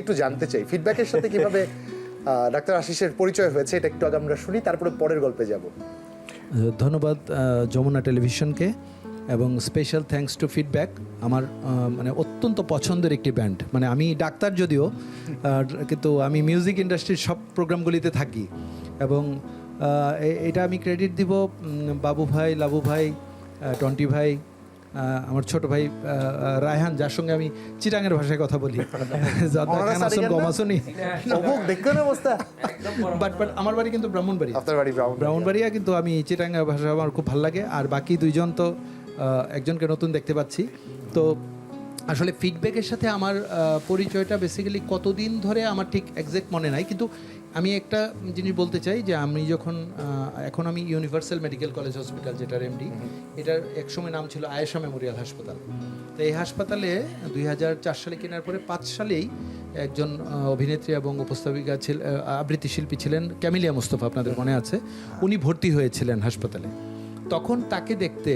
একটু জানতে চাই। ফিডব্যাকের সাথে কিভাবে ডাক্তার আশিসের পরিচয় হয়েছে এটা একটু আগে আমরা শুনি, তারপরে পরের গল্পে যাব। ধন্যবাদ যমুনা টেলিভিশনকে, এবং স্পেশাল থ্যাঙ্কস টু ফিডব্যাক। আমার মানে অত্যন্ত পছন্দের একটি ব্যান্ড। মানে আমি ডাক্তার যদিও, কিন্তু আমি মিউজিক ইন্ডাস্ট্রির সব প্রোগ্রামগুলিতে থাকি, এবং এটা আমি ক্রেডিট দিব বাবু ভাই, লাবু ভাই, টন্টি ভাই, আমার ছোট ভাই রায়হান, যার সঙ্গে আমি চিটাঙের ভাষায় কথা বলি। বাট আমার বাড়ি কিন্তু ব্রাহ্মণবাড়িয়া, কিন্তু আমি চিটাঙ্গা ভাষা আমার খুব ভালো লাগে। আর বাকি দুইজন তো একজনকে নতুন দেখতে পাচ্ছি। তো আসলে ফিডব্যাকের সাথে আমার পরিচয়টা বেসিক্যালি কতদিন ধরে আমার ঠিক এক্সাক্ট মনে নাই, কিন্তু আমি একটা জিনিস বলতে চাই যে আমি যখন এখন আমি ইউনিভার্সাল মেডিকেল কলেজ হসপিটাল, যেটার এমডি, এটার একসময় নাম ছিল আয়েশা মেমোরিয়াল হাসপাতাল। তো এই হাসপাতালে 2004 সালে কেনার পরে 5 সালেই একজন অভিনেত্রী এবং উপস্থাপিকা ছিলেন, আবৃত্তি শিল্পী ছিলেন ক্যামিলিয়া মুস্তফা, আপনাদের মনে আছে, উনি ভর্তি হয়েছিলেন হাসপাতালে। তখন তাকে দেখতে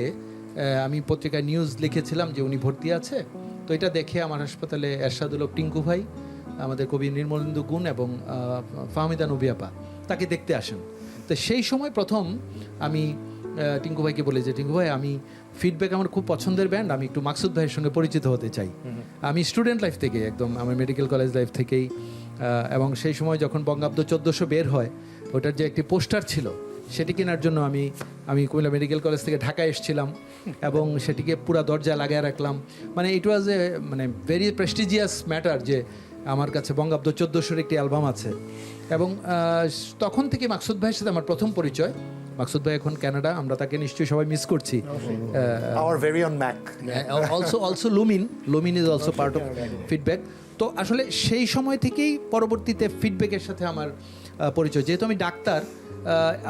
আমি পত্রিকায় নিউজ লিখেছিলাম যে উনি ভর্তি আছে। তো এটা দেখে আমার হাসপাতালে এরশাদুল হক টিঙ্কু ভাই, আমাদের কবি নির্মলেন্দু গুণ এবং ফাহমিদা নবী আপা তাকে দেখতে আসেন। তো সেই সময় প্রথম আমি টিঙ্কু ভাইকে বলি যে টিঙ্কু ভাই, আমি ফিডব্যাক আমার খুব পছন্দের ব্যান্ড, আমি একটু মাকসুদ ভাইয়ের সঙ্গে পরিচিত হতে চাই। আমি স্টুডেন্ট লাইফ থেকে, একদম আমার মেডিকেল কলেজ লাইফ থেকেই, এবং সেই সময় যখন বঙ্গাব্দ 1400 বের হয়, ওটার যে একটি পোস্টার ছিল সেটি কেনার জন্য আমি কুমিল্লা মেডিকেল কলেজ থেকে ঢাকায় এসেছিলাম, এবং সেটিকে পুরো দরজায় লাগিয়ে রাখলাম। মানে ইট ওয়াজ এ মানে ভেরি প্রেস্টিজিয়াস ম্যাটার যে আমার কাছে বঙ্গাব্দ 1400 একটি অ্যালবাম আছে। এবং তখন থেকে মাকসুদ ভাইয়ের সাথে আমার প্রথম পরিচয়। মাকসুদ ভাই এখন কানাডা, আমরা তাকে নিশ্চয়ই সবাই মিস করছি। Our very own Mac. Also Lumin is also part of feedback. তো আসলে সেই সময় থেকেই পরবর্তীতে ফিডব্যাকের সাথে আমার পরিচয়। যেহেতু আমি ডাক্তার,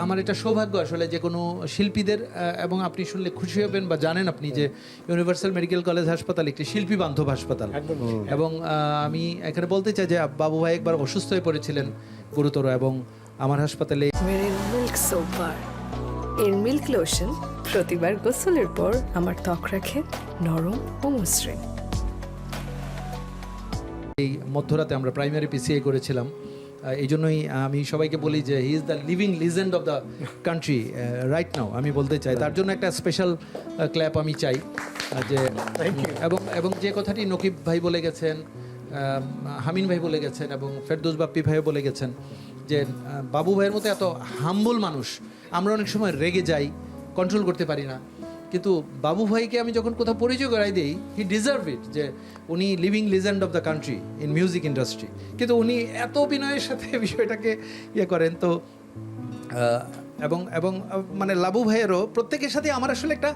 আমার এটা সৌভাগ্য আসলে যে কোনো শিল্পীদের, এবং আপনি শুনলে খুশি হবেন বা জানেন আপনি যে ইউনিভার্সাল মেডিকেল কলেজ হাসপাতাল একটি শিল্পী বান্ধব হাসপাতাল। এবং আমি এখানে বলতে চাই যে বাবু ভাই একবার অসুস্থ হয়ে পড়েছিলেন গুরুতর, এবং আমার হাসপাতালে মেরিল মিল্ক সোপার এর মিল্ক লোশন প্রতিবার গোসলের পর আমার ত্বক রাখে নরম ও মসৃণ। এই মধ্যরাতে আমরা প্রাইমারি পিসিআই করেছিলাম। এই জন্যই আমি সবাইকে বলি যে he is the living legend of the country right now, আমি বলতে চাই। তার জন্য একটা স্পেশাল ক্ল্যাপ আমি চাই। যে এবং যে কথাটি নকিব ভাই বলে গেছেন, হামিন ভাই বলে গেছেন, এবং ফেরদৌস বাপ্পি ভাইও বলে গেছেন যে বাবু ভাইয়ের মতো এত হাম্বল মানুষ, আমরা অনেক সময় রেগে যাই, কন্ট্রোল করতে পারি না, কিন্তু বাবু ভাইকে আমি যখন কোথাও পরিচয় করাই দিই, হি ডিজার্ভ ইট, যে উনি living legend of the country in music industry. কিন্তু উনি এত বিনয়ের সাথে বিষয়টাকে করেন। তো এবং মানে লাবু ভাইয়েরও প্রত্যেকের সাথে আমার আসলে একটা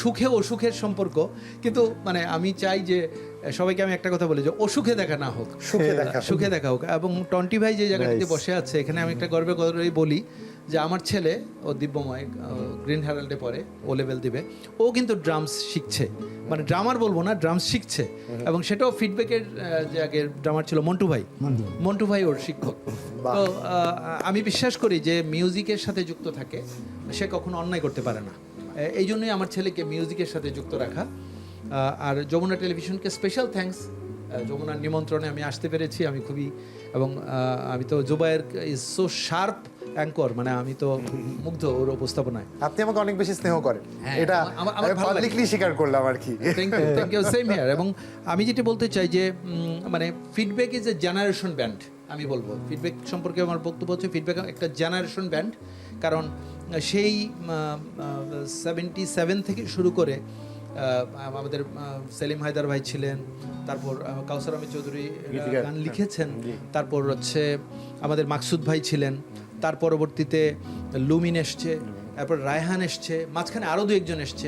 সুখে অসুখের সম্পর্ক। কিন্তু মানে আমি চাই যে সবাইকে আমি একটা কথা বলি যে অসুখে দেখা না হোক, সুখে দেখা হোক। এবং টন্টি ভাই যে জায়গাটিতে বসে আছে, এখানে আমি একটা গর্বে করেই বলি যে আমার ছেলে, ও দিব্যময়, গ্রিন হেরাল্ডে পড়ে, ও লেভেল দিবে, ও কিন্তু ড্রামস শিখছে, মানে ড্রামার বলবো না, ড্রামস শিখছে। এবং সেটাও ফিডব্যাকের যে আগের ড্রামার ছিল মন্টু ভাই ওর শিক্ষক। তো আমি বিশ্বাস করি যে মিউজিকের সাথে যুক্ত থাকে সে কখনো অন্যায় করতে পারে না। এই জন্যই আমার ছেলেকে মিউজিকের সাথে যুক্ত রাখা। আর যমুনা টেলিভিশনকে স্পেশাল থ্যাঙ্কস, যমুনার নিমন্ত্রণে আমি আসতে পেরেছি, আমি খুবই, এবং আমি তো Zubair is so sharp anchor, মানে আমি তো মুগ্ধ ওর উপস্থাপনায়। আপনি আমাকে অনেক বেশি স্নেহ করেন, এটা আমি পাবলিকলি স্বীকার করলাম আর কি। Thank you, same here. এবং আমি যেটা বলতে চাই যে মানে Feedback is a generation band. আমি বলবো ফিডব্যাক সম্পর্কে আমার বক্তব্য হচ্ছে ফিডব্যাক একটা জেনারেশন ব্যান্ড। কারণ সেই 77 থেকে শুরু করে আমাদের সেলিম হায়দার ভাই ছিলেন, তারপর কাউসার আহমেদ চৌধুরী গান লিখেছেন, তারপর হচ্ছে আমাদের মাকসুদ ভাই ছিলেন, তার পরবর্তীতে লুমিন এসছে, তারপর রায়হান এসছে, মাঝখানে আরও দু একজন এসছে,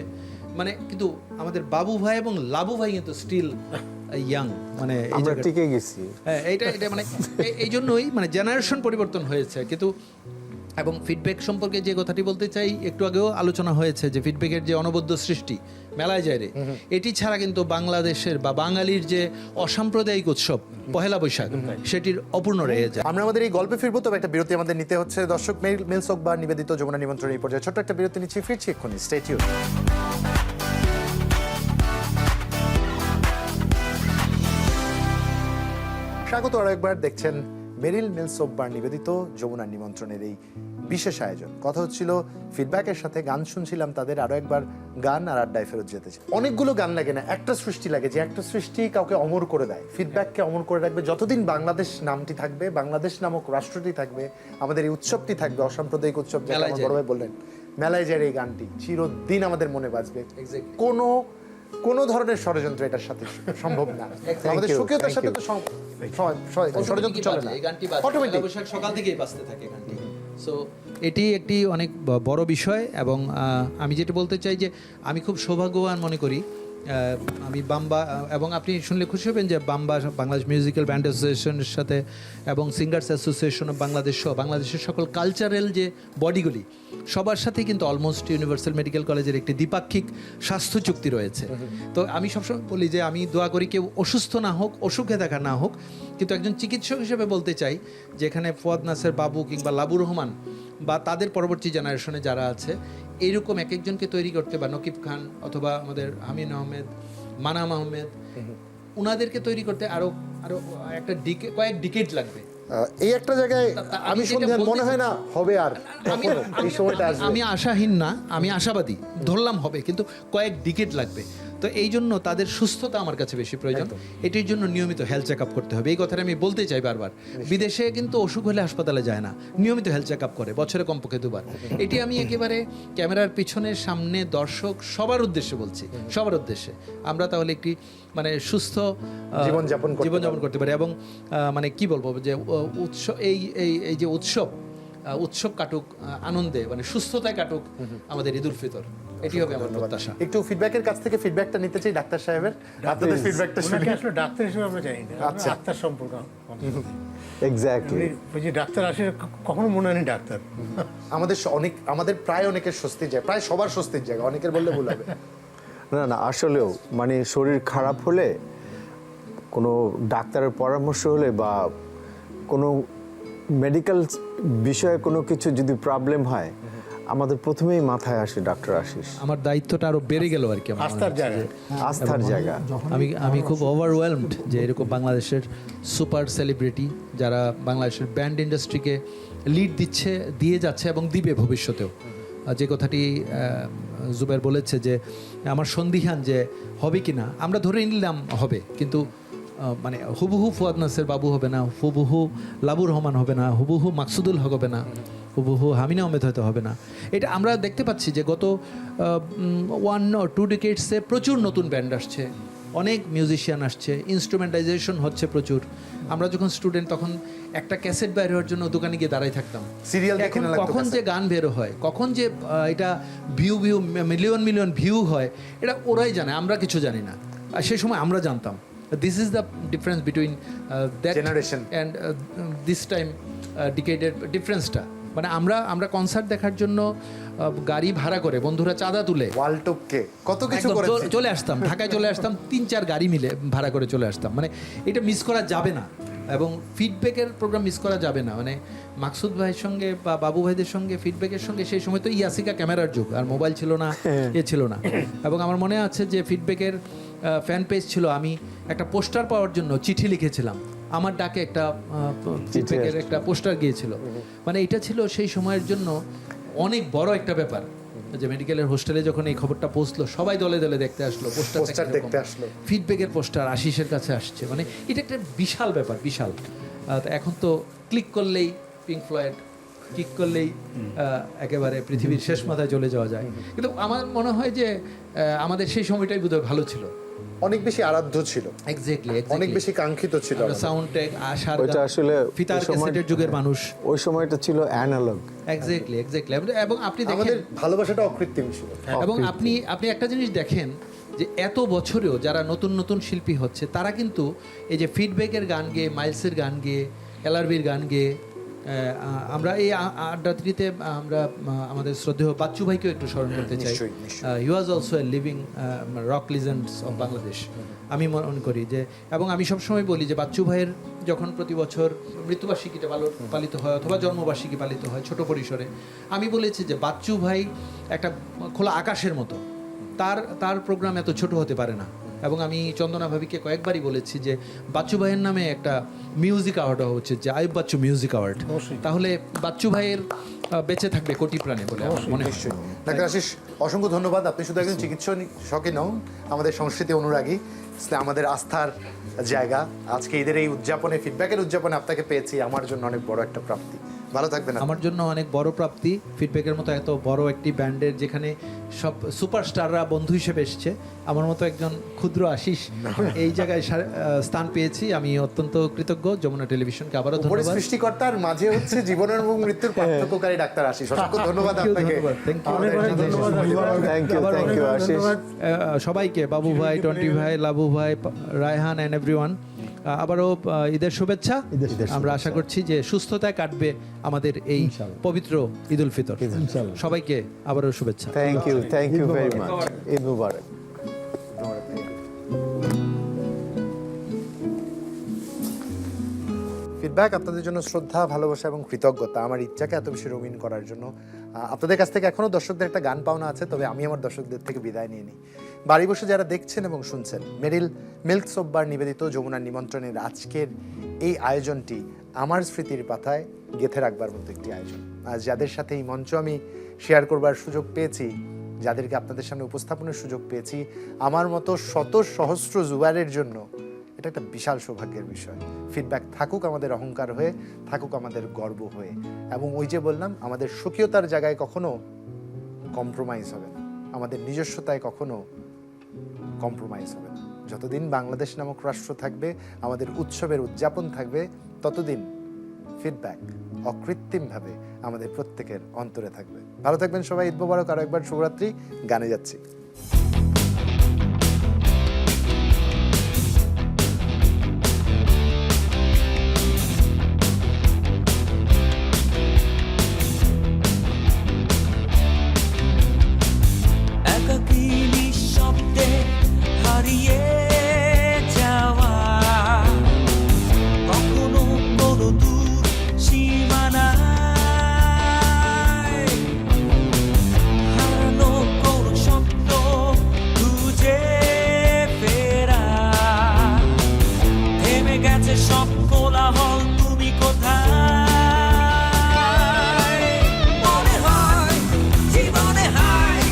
মানে কিন্তু আমাদের বাবু ভাই এবং লাবু ভাই কিন্তু স্টিল ইয়াং, মানে এই আমরা জায়গাটা- টিকে গেছি। হ্যাঁ, এটা মানে এই জন্যই মানে জেনারেশন পরিবর্তন হয়েছে কিন্তু। এবং ফিডব্যাক সম্পর্কে যে কথাটি বলতে চাই, একটু আগেও আলোচনা হয়েছে যে ফিডব্যাকের যে অনবদ্য সৃষ্টি মেলায় যায় রে, এটি ছাড়া কিন্তু বাংলাদেশের বা বাঙালির যে অসাম্প্রদায়িক উৎসব পহেলা বৈশাখ সেটির অপূর্ণ রয়ে যায়। আমরা আমাদের এই গল্পে ফিরবো, তবে একটা বিরতি আমাদের নিতে হচ্ছে। দর্শক, মিল সোকবার নিবেদিত যমুনা নিমন্ত্রণ এই পর্যায়ে ছোট্ট একটা বিরতি নিচ্ছি, ফিরছি এক্ষুনি, স্টে টিউন। স্বাগত আরো একবার, দেখছেন মেরিল মিল সোকবার নিবেদিত যমুনা নিমন্ত্রণের এই বিশেষ আয়োজন। কথা হচ্ছিল ফিডব্যাকের সাথে, গান শুনছিলাম তাদের। আরো একবার গান আর আড্ডায় ফেরত যেতে চাই। অনেকগুলো গান লাগে না, একটা সৃষ্টি লাগে, যে একটা সৃষ্টি কাউকে অমর করে দেয়, ফিডব্যাককে অমর করে রাখবে যতদিন বাংলাদেশ নামটি থাকবে, বাংলাদেশ নামক রাষ্ট্রটি থাকবে, আমাদের এই উৎসবটি থাকবে, অসাম্প্রদায়িক উৎসব, যেটা আমার বড় ভাই বললেন, মেলায় যায় এই গানটি চিরদিন আমাদের মনে বাজবে। কোনো ধরনের ষড়যন্ত্র এটার সাথে সম্ভব না। আমাদের সুখীয়তার সাথে তো ষড়যন্ত্র চলে না, এই গানটি অটোমেটিক। পহেলা বৈশাখ সকাল থেকেই বাজতে থাকে গানটি। সো এটি একটি অনেক বড় বিষয় এবং আমি যেটা বলতে চাই যে আমি খুব সৌভাগ্যবান মনে করি। আমি বাম্বা, এবং আপনি শুনলে খুশি হবেন যে বাম্বা, বাংলাদেশ মিউজিক্যাল ব্যান্ড অ্যাসোসিয়েশনের সাথে এবং সিঙ্গার্স অ্যাসোসিয়েশন অফ বাংলাদেশ সহ বাংলাদেশের সকল কালচারাল যে বডিগুলি সবার সাথেই কিন্তু অলমোস্ট ইউনিভার্সাল মেডিকেল কলেজের একটি দ্বিপাক্ষিক স্বাস্থ্য চুক্তি রয়েছে। তো আমি সবসময় বলি যে আমি দোয়া করি কেউ অসুস্থ না হোক, অসুখে দেখা না হোক, কিন্তু একজন চিকিৎসক হিসেবে বলতে চাই যে এখানে ফুয়াদ নাসের বাবু কিংবা লাবুর রহমান বা তাদের পরবর্তী জেনারেশনে যারা আছে, এইরকম এক একজনকে তৈরি করতে, বা নকিব খান অথবা আমাদের হামিন আহমেদ, মানাম আহমেদ, উনাদেরকে তৈরি করতে আরো আরো একটা কয়েক ডিকেড লাগবে। এই একটা জায়গায় আমি সন্ধান মনে হয় না হবে আর কখনো এই সময়টা আসবে। আমি আশাহীন না, আমি আশাবাদী, ধরলাম হবে, কিন্তু কয়েক ডিকেড লাগবে। তো এই জন্য তাদের সুস্থতা আমার কাছে বেশি প্রয়োজন। এটির জন্য নিয়মিত হেলথ চেক আপ করতে হবে। এই কথাটা আমি বলতে চাই বারবার। বিদেশে কিন্তু অসুখ হলে হাসপাতালে যায় না, নিয়মিত হেলথ চেক আপ করে, বছরে কমপক্ষে 2 বার। এটি আমি একেবারে ক্যামেরার পিছনে, সামনে, দর্শক সবার উদ্দেশ্যে বলছি, সবার উদ্দেশ্যে। আমরা তাহলে একটি মানে সুস্থ জীবনযাপন করতে পারি। এবং মানে কি বলবো যে উৎসব, এই যে উৎসব কাটুক আনন্দে, মানে সুস্থতায় কাটুক আমাদের ঈদুল ফিতর, এটি হবে আমার প্রত্যাশা। একটু ফিডব্যাকের কাছ থেকে ফিডব্যাকটা নিতে চাই ডাক্তার সাহেবের, আপনাদের ফিডব্যাকটা শুনি। আসলে ডাক্তার হিসেবে আমরা জানি না, আচ্ছা। ডাক্তার সম্পর্ক এক্স্যাক্টলি। ওই যে ডাক্তার আসে, কখনো মনে হয়নি ডাক্তার। আমাদের প্রায় অনেকের স্বস্তির জায়গা, প্রায় সবার স্বস্তির জায়গা, অনেকের বললে ভুল হবে। না আসলেও মানে শরীর খারাপ হলে, কোনো ডাক্তারের পরামর্শ হলে বা কোনো মেডিকেল বিষয়ে কোনো কিছু যদি প্রবলেম হয়, আমাদের প্রথমেই মাথায় আসে ডাক্তার আশিস। আমার দায়িত্বটা আরো বেড়ে গেল আর কি, আস্থার জায়গা। আমি খুব ওভারওয়েলমড যে এরকম বাংলাদেশের সুপার সেলিব্রিটি যারা বাংলাদেশের ব্যান্ড ইন্ডাস্ট্রিকে লিড দিয়ে যাচ্ছে এবং দিবে ভবিষ্যতেও। যে কথাটি জুবাইর বলেছে যে আমার সন্দিহান যে হবে কি না, আমরা ধরে নিলাম হবে, কিন্তু মানে হুবহু ফুয়াদ নাসের বাবু হবে না, হুবহু লাবুর রহমান হবে না, হুবহু মাকসুদুল হক হবে না, হুবহু হামিনা আহমেদ হয়তো হবে না। এটা আমরা দেখতে পাচ্ছি যে গত 1 or 2 ডিকেডসে প্রচুর নতুন ব্যান্ড আসছে, অনেক মিউজিশিয়ান আসছে, ইনস্ট্রুমেন্টাইজেশন হচ্ছে প্রচুর। আমরা যখন স্টুডেন্ট তখন একটা ক্যাসেট বাইর হওয়ার জন্য দোকানে গিয়ে দাঁড়াই থাকতাম, এখন কখন যে গান বের হয়, কখন যে এটা ভিউ মিলিয়ন ভিউ হয়, এটা ওরাই জানে, আমরা কিছু জানি না। আর সেই সময় আমরা জানতাম। This is the difference between that generation and this time ডিকেডের ডিফারেন্সটা। মানে আমরা কনসার্ট দেখার জন্য গাড়ি ভাড়া করে বন্ধুরা চাঁদা তুলে ওয়ালটপকে কত কিছু করে চলে আসতাম, ঢাকায় চলে আসতাম, 3-4 গাড়ি মিলে ভাড়া করে চলে আসতাম। মানে এটা মিস করা যাবে না, এবং ফিডব্যাকের প্রোগ্রাম মিস করা যাবে না। মানে মাকসুদ ভাইয়ের সঙ্গে বা বাবু ভাইদের সঙ্গে ফিডব্যাকের সঙ্গে সেই সময় তো ইয়াসিকা ক্যামেরার যুগ, আর মোবাইল ছিল না, ছিল না। এবং আমার মনে আছে যে ফিডব্যাকের ফ্যান পেজ ছিল, আমি একটা পোস্টার পাওয়ার জন্য চিঠি লিখেছিলাম, আমার ডাকে একটা ফিডব্যাকের একটা পোস্টার গিয়েছিল। মানে এটা ছিল সেই সময়ের জন্য অনেক বড় একটা ব্যাপার, যে মেডিকেলের হোস্টেলে যখন এই খবরটা পৌঁছলো, সবাই দলে দলে দেখতে আসলো, পোস্টার দেখতে আসলো, ফিডব্যাকের পোস্টার আশিসের কাছে আসছে। মানে এটা একটা বিশাল ব্যাপার, বিশাল। এখন তো ক্লিক করলেই পিঙ্ক ফ্লয়েড, কিক করলেই একেবারে পৃথিবীর শেষ মাথায় চলে যাওয়া যায়। কিন্তু আমার মনে হয় যে আমাদের সেই সময়টাই বোধহয় ভালো ছিল, অনেক বেশি আরাধ্য ছিল, এক্স্যাক্টলি অনেক বেশি কাঙ্ক্ষিত ছিল। সাউন্ড ট্র্যাক আসার ওইটা আসলে ফিতার ওই সময়- ক্যাসেটের যুগের মানুষ, ওই সময়টা ছিল অ্যানালগ। এক্স্যাক্টলি এবং আপনি আমাদের দেখেন ভালোবাসাটা অকৃত্রিম ছিল। এবং আপনি একটা জিনিস দেখেন যে এত বছরেও যারা নতুন নতুন শিল্পী হচ্ছে তারা কিন্তু এই যে ফিডব্যাকের গান গেয়ে, মাইলসের গান গেয়ে, এলআরবির গান গেয়ে, আমরা এই আড্ডাটিতে আমরা আমাদের শ্রদ্ধেয় বাচ্চু ভাইকেও একটু স্মরণ করতে চাই। নিশ্চয়ই, নিশ্চয়ই। He was also a living rock legends of Bangladesh. আমি মনে করি যে, এবং আমি সবসময় বলি যে বাচ্চু ভাইয়ের যখন প্রতি বছর মৃত্যুবার্ষিকীটা পালিত হয় অথবা জন্মবার্ষিকী পালিত হয় ছোট পরিসরে, আমি বলেছি যে বাচ্চু ভাই একটা খোলা আকাশের মতো, তার প্রোগ্রাম এত ছোট হতে পারে না। এবং আমি চন্দনা ভাবিকে কয়েকবারই বলেছি যে বাচ্চু ভাইয়ের নামে একটা মিউজিক অ্যাওয়ার্ড হওয়া উচিত, যে আইব বাচ্চু মিউজিক অ্যাওয়ার্ড। তাহলে বাচ্চু ভাইয়ের বেঁচে থাকবে কোটি প্রাণে বলে আমার মনে হয়। নিশ্চয়ই। ডাক্তার আশিস, অসংখ্য ধন্যবাদ। আপনি শুধু একজন চিকিৎসকই নন, আমাদের সংস্কৃতি অনুরাগী, আমাদের আস্থার জায়গা। আজকে ঈদের এই উদযাপনে, ফিডব্যাকের উদযাপনে আপনাকে পেয়েছি, আমার জন্য অনেক বড় একটা প্রাপ্তি। ভালো থাকবেন। আমার জন্য অনেক বড় প্রাপ্তি ফিডব্যাকের মতো এত বড় একটি ব্যান্ডের, যেখানে সব সুপারস্টাররা বন্ধু হিসেবে এসছে, আমার মতো একজন ক্ষুদ্র আশিস এই জায়গায় স্থান পেয়েছি। আমি অত্যন্ত কৃতজ্ঞ। যমুনা টেলিভিশনকে আবারও উপরে ধন্যবাদ। সৃষ্টিকর্তার মাঝে হচ্ছে জীবনের এবং মৃত্যুর পার্থক্যকারী ডাক্তার আশিস, অসংখ্য ধন্যবাদ আপনাকে। Thank you. Thank you Ashish. সবাইকে, বাবু ভাই, টন্টি ভাই, লাবু ভাই, রায়হান অ্যান্ড এভরিওয়ান, আবারও ঈদের শুভেচ্ছা। আমরা আশা করছি যে সুস্থতায় কাটবে আমাদের এই পবিত্র ঈদ উল ফিতর। সবাইকে আবারও শুভেচ্ছা। Thank you very much. Eid মুবারক। ফিডব্যাক আপনাদের জন্য শ্রদ্ধা, ভালোবাসা এবং কৃতজ্ঞতা। আমার ইচ্ছাকে এত বেশি রঙিন করার জন্য আপনাদের কাছ থেকে এখনও দর্শকদের একটা গান পাওনা আছে, তবে আমি আমার দর্শকদের থেকে বিদায় নিয়ে নিই। বাড়ি বসে যারা দেখছেন এবং শুনছেন, মেরিল মিল্ক সোপ বার নিবেদিত যমুনার নিমন্ত্রণের আজকের এই আয়োজনটি আমার স্মৃতির পাতায় গেঁথে রাখবার মতো একটি আয়োজন। আজ যাদের সাথে এই মঞ্চ আমি শেয়ার করবার সুযোগ পেয়েছি, যাদেরকে আপনাদের সামনে উপস্থাপনের সুযোগ পেয়েছি, আমার মতো শত সহস্র জুয়ারের জন্য এটা একটা বিশাল সৌভাগ্যের বিষয়। ফিডব্যাক থাকুক আমাদের অহংকার হয়ে, থাকুক আমাদের গর্ব হয়ে, এবং ওই যে বললাম, আমাদের স্বকীয়তার জায়গায় কখনো কম্প্রোমাইজ হবে না, আমাদের নিজস্বতায় কখনো কম্প্রোমাইজ হবে না। যতদিন বাংলাদেশ নামক রাষ্ট্র থাকবে, আমাদের উৎসবের উদযাপন থাকবে, ততদিন ফিডব্যাক অকৃত্রিমভাবে আমাদের প্রত্যেকের অন্তরে থাকবে। ভালো থাকবেন সবাই। ঈদ মোবারক। আরো একবার শুভরাত্রি। গানে যাচ্ছি। একাকী নিঃশব্দে হারিয়ে যাওয়া, কখনো কোনো দূর সীমানায় হারানো কোনো স্বপ্ন খুঁজে ফেরা, থেমে গেছে সব কোলাহল, তুমি কোথায়? মনে হয় জীবনে হায়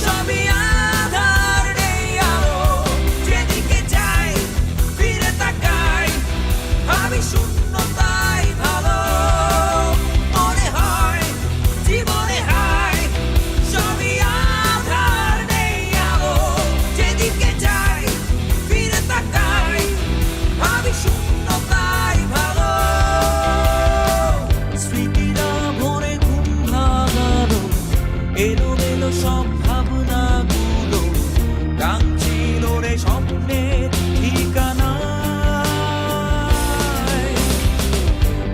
সবই আধার, নেই আলো, যেদিকে যাই ফিরে তাকাই ভাবি শূন্যতাই ভালো। মনে হয় জীবনে হায় সবই আধার, নেই আলো, যেদিকে যাই ফিরে তাকাই ভাবি শূন্যতাই ভালো। স্মৃতিরা ভরে ঘুম ভাঙানো এলোমেলো সব ভাবনাগুলো, কাঁদছিল রে স্বপ্নের ঠিকানায়।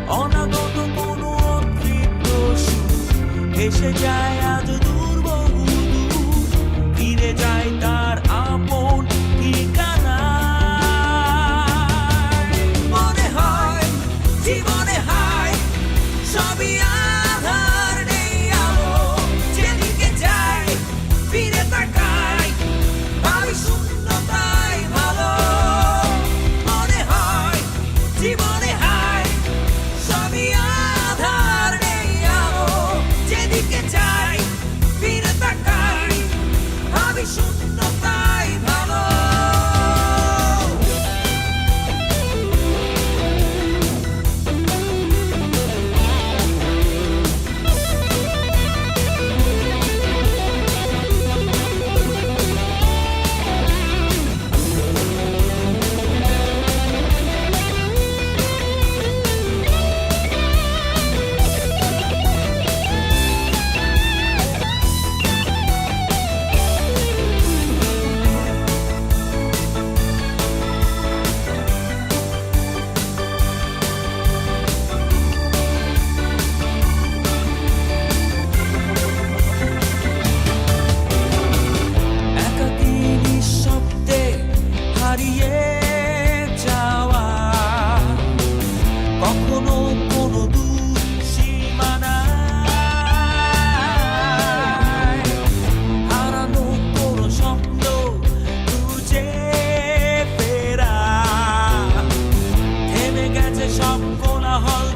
অনাগত কোনো অতৃপ্ত সুর এসে যায় আজ দূর বহু দূর, ফিরে যায় তার আপন ঠিকানায়। মনে হয় জীবনে হায় সবই আধার, নেই আলো, যেদিকে যাই ফিরে তাকাই ভাবি শূন্যতাই ভালো। মনে হয় জীবনে হায় সবই আধার, নেই আলো, যেদিকে যাই কোনো কোনো দূর সীমানায় হারানো কোনো স্বপ্ন খুঁজে ফেরা থেমে গেছে সব কোলাহল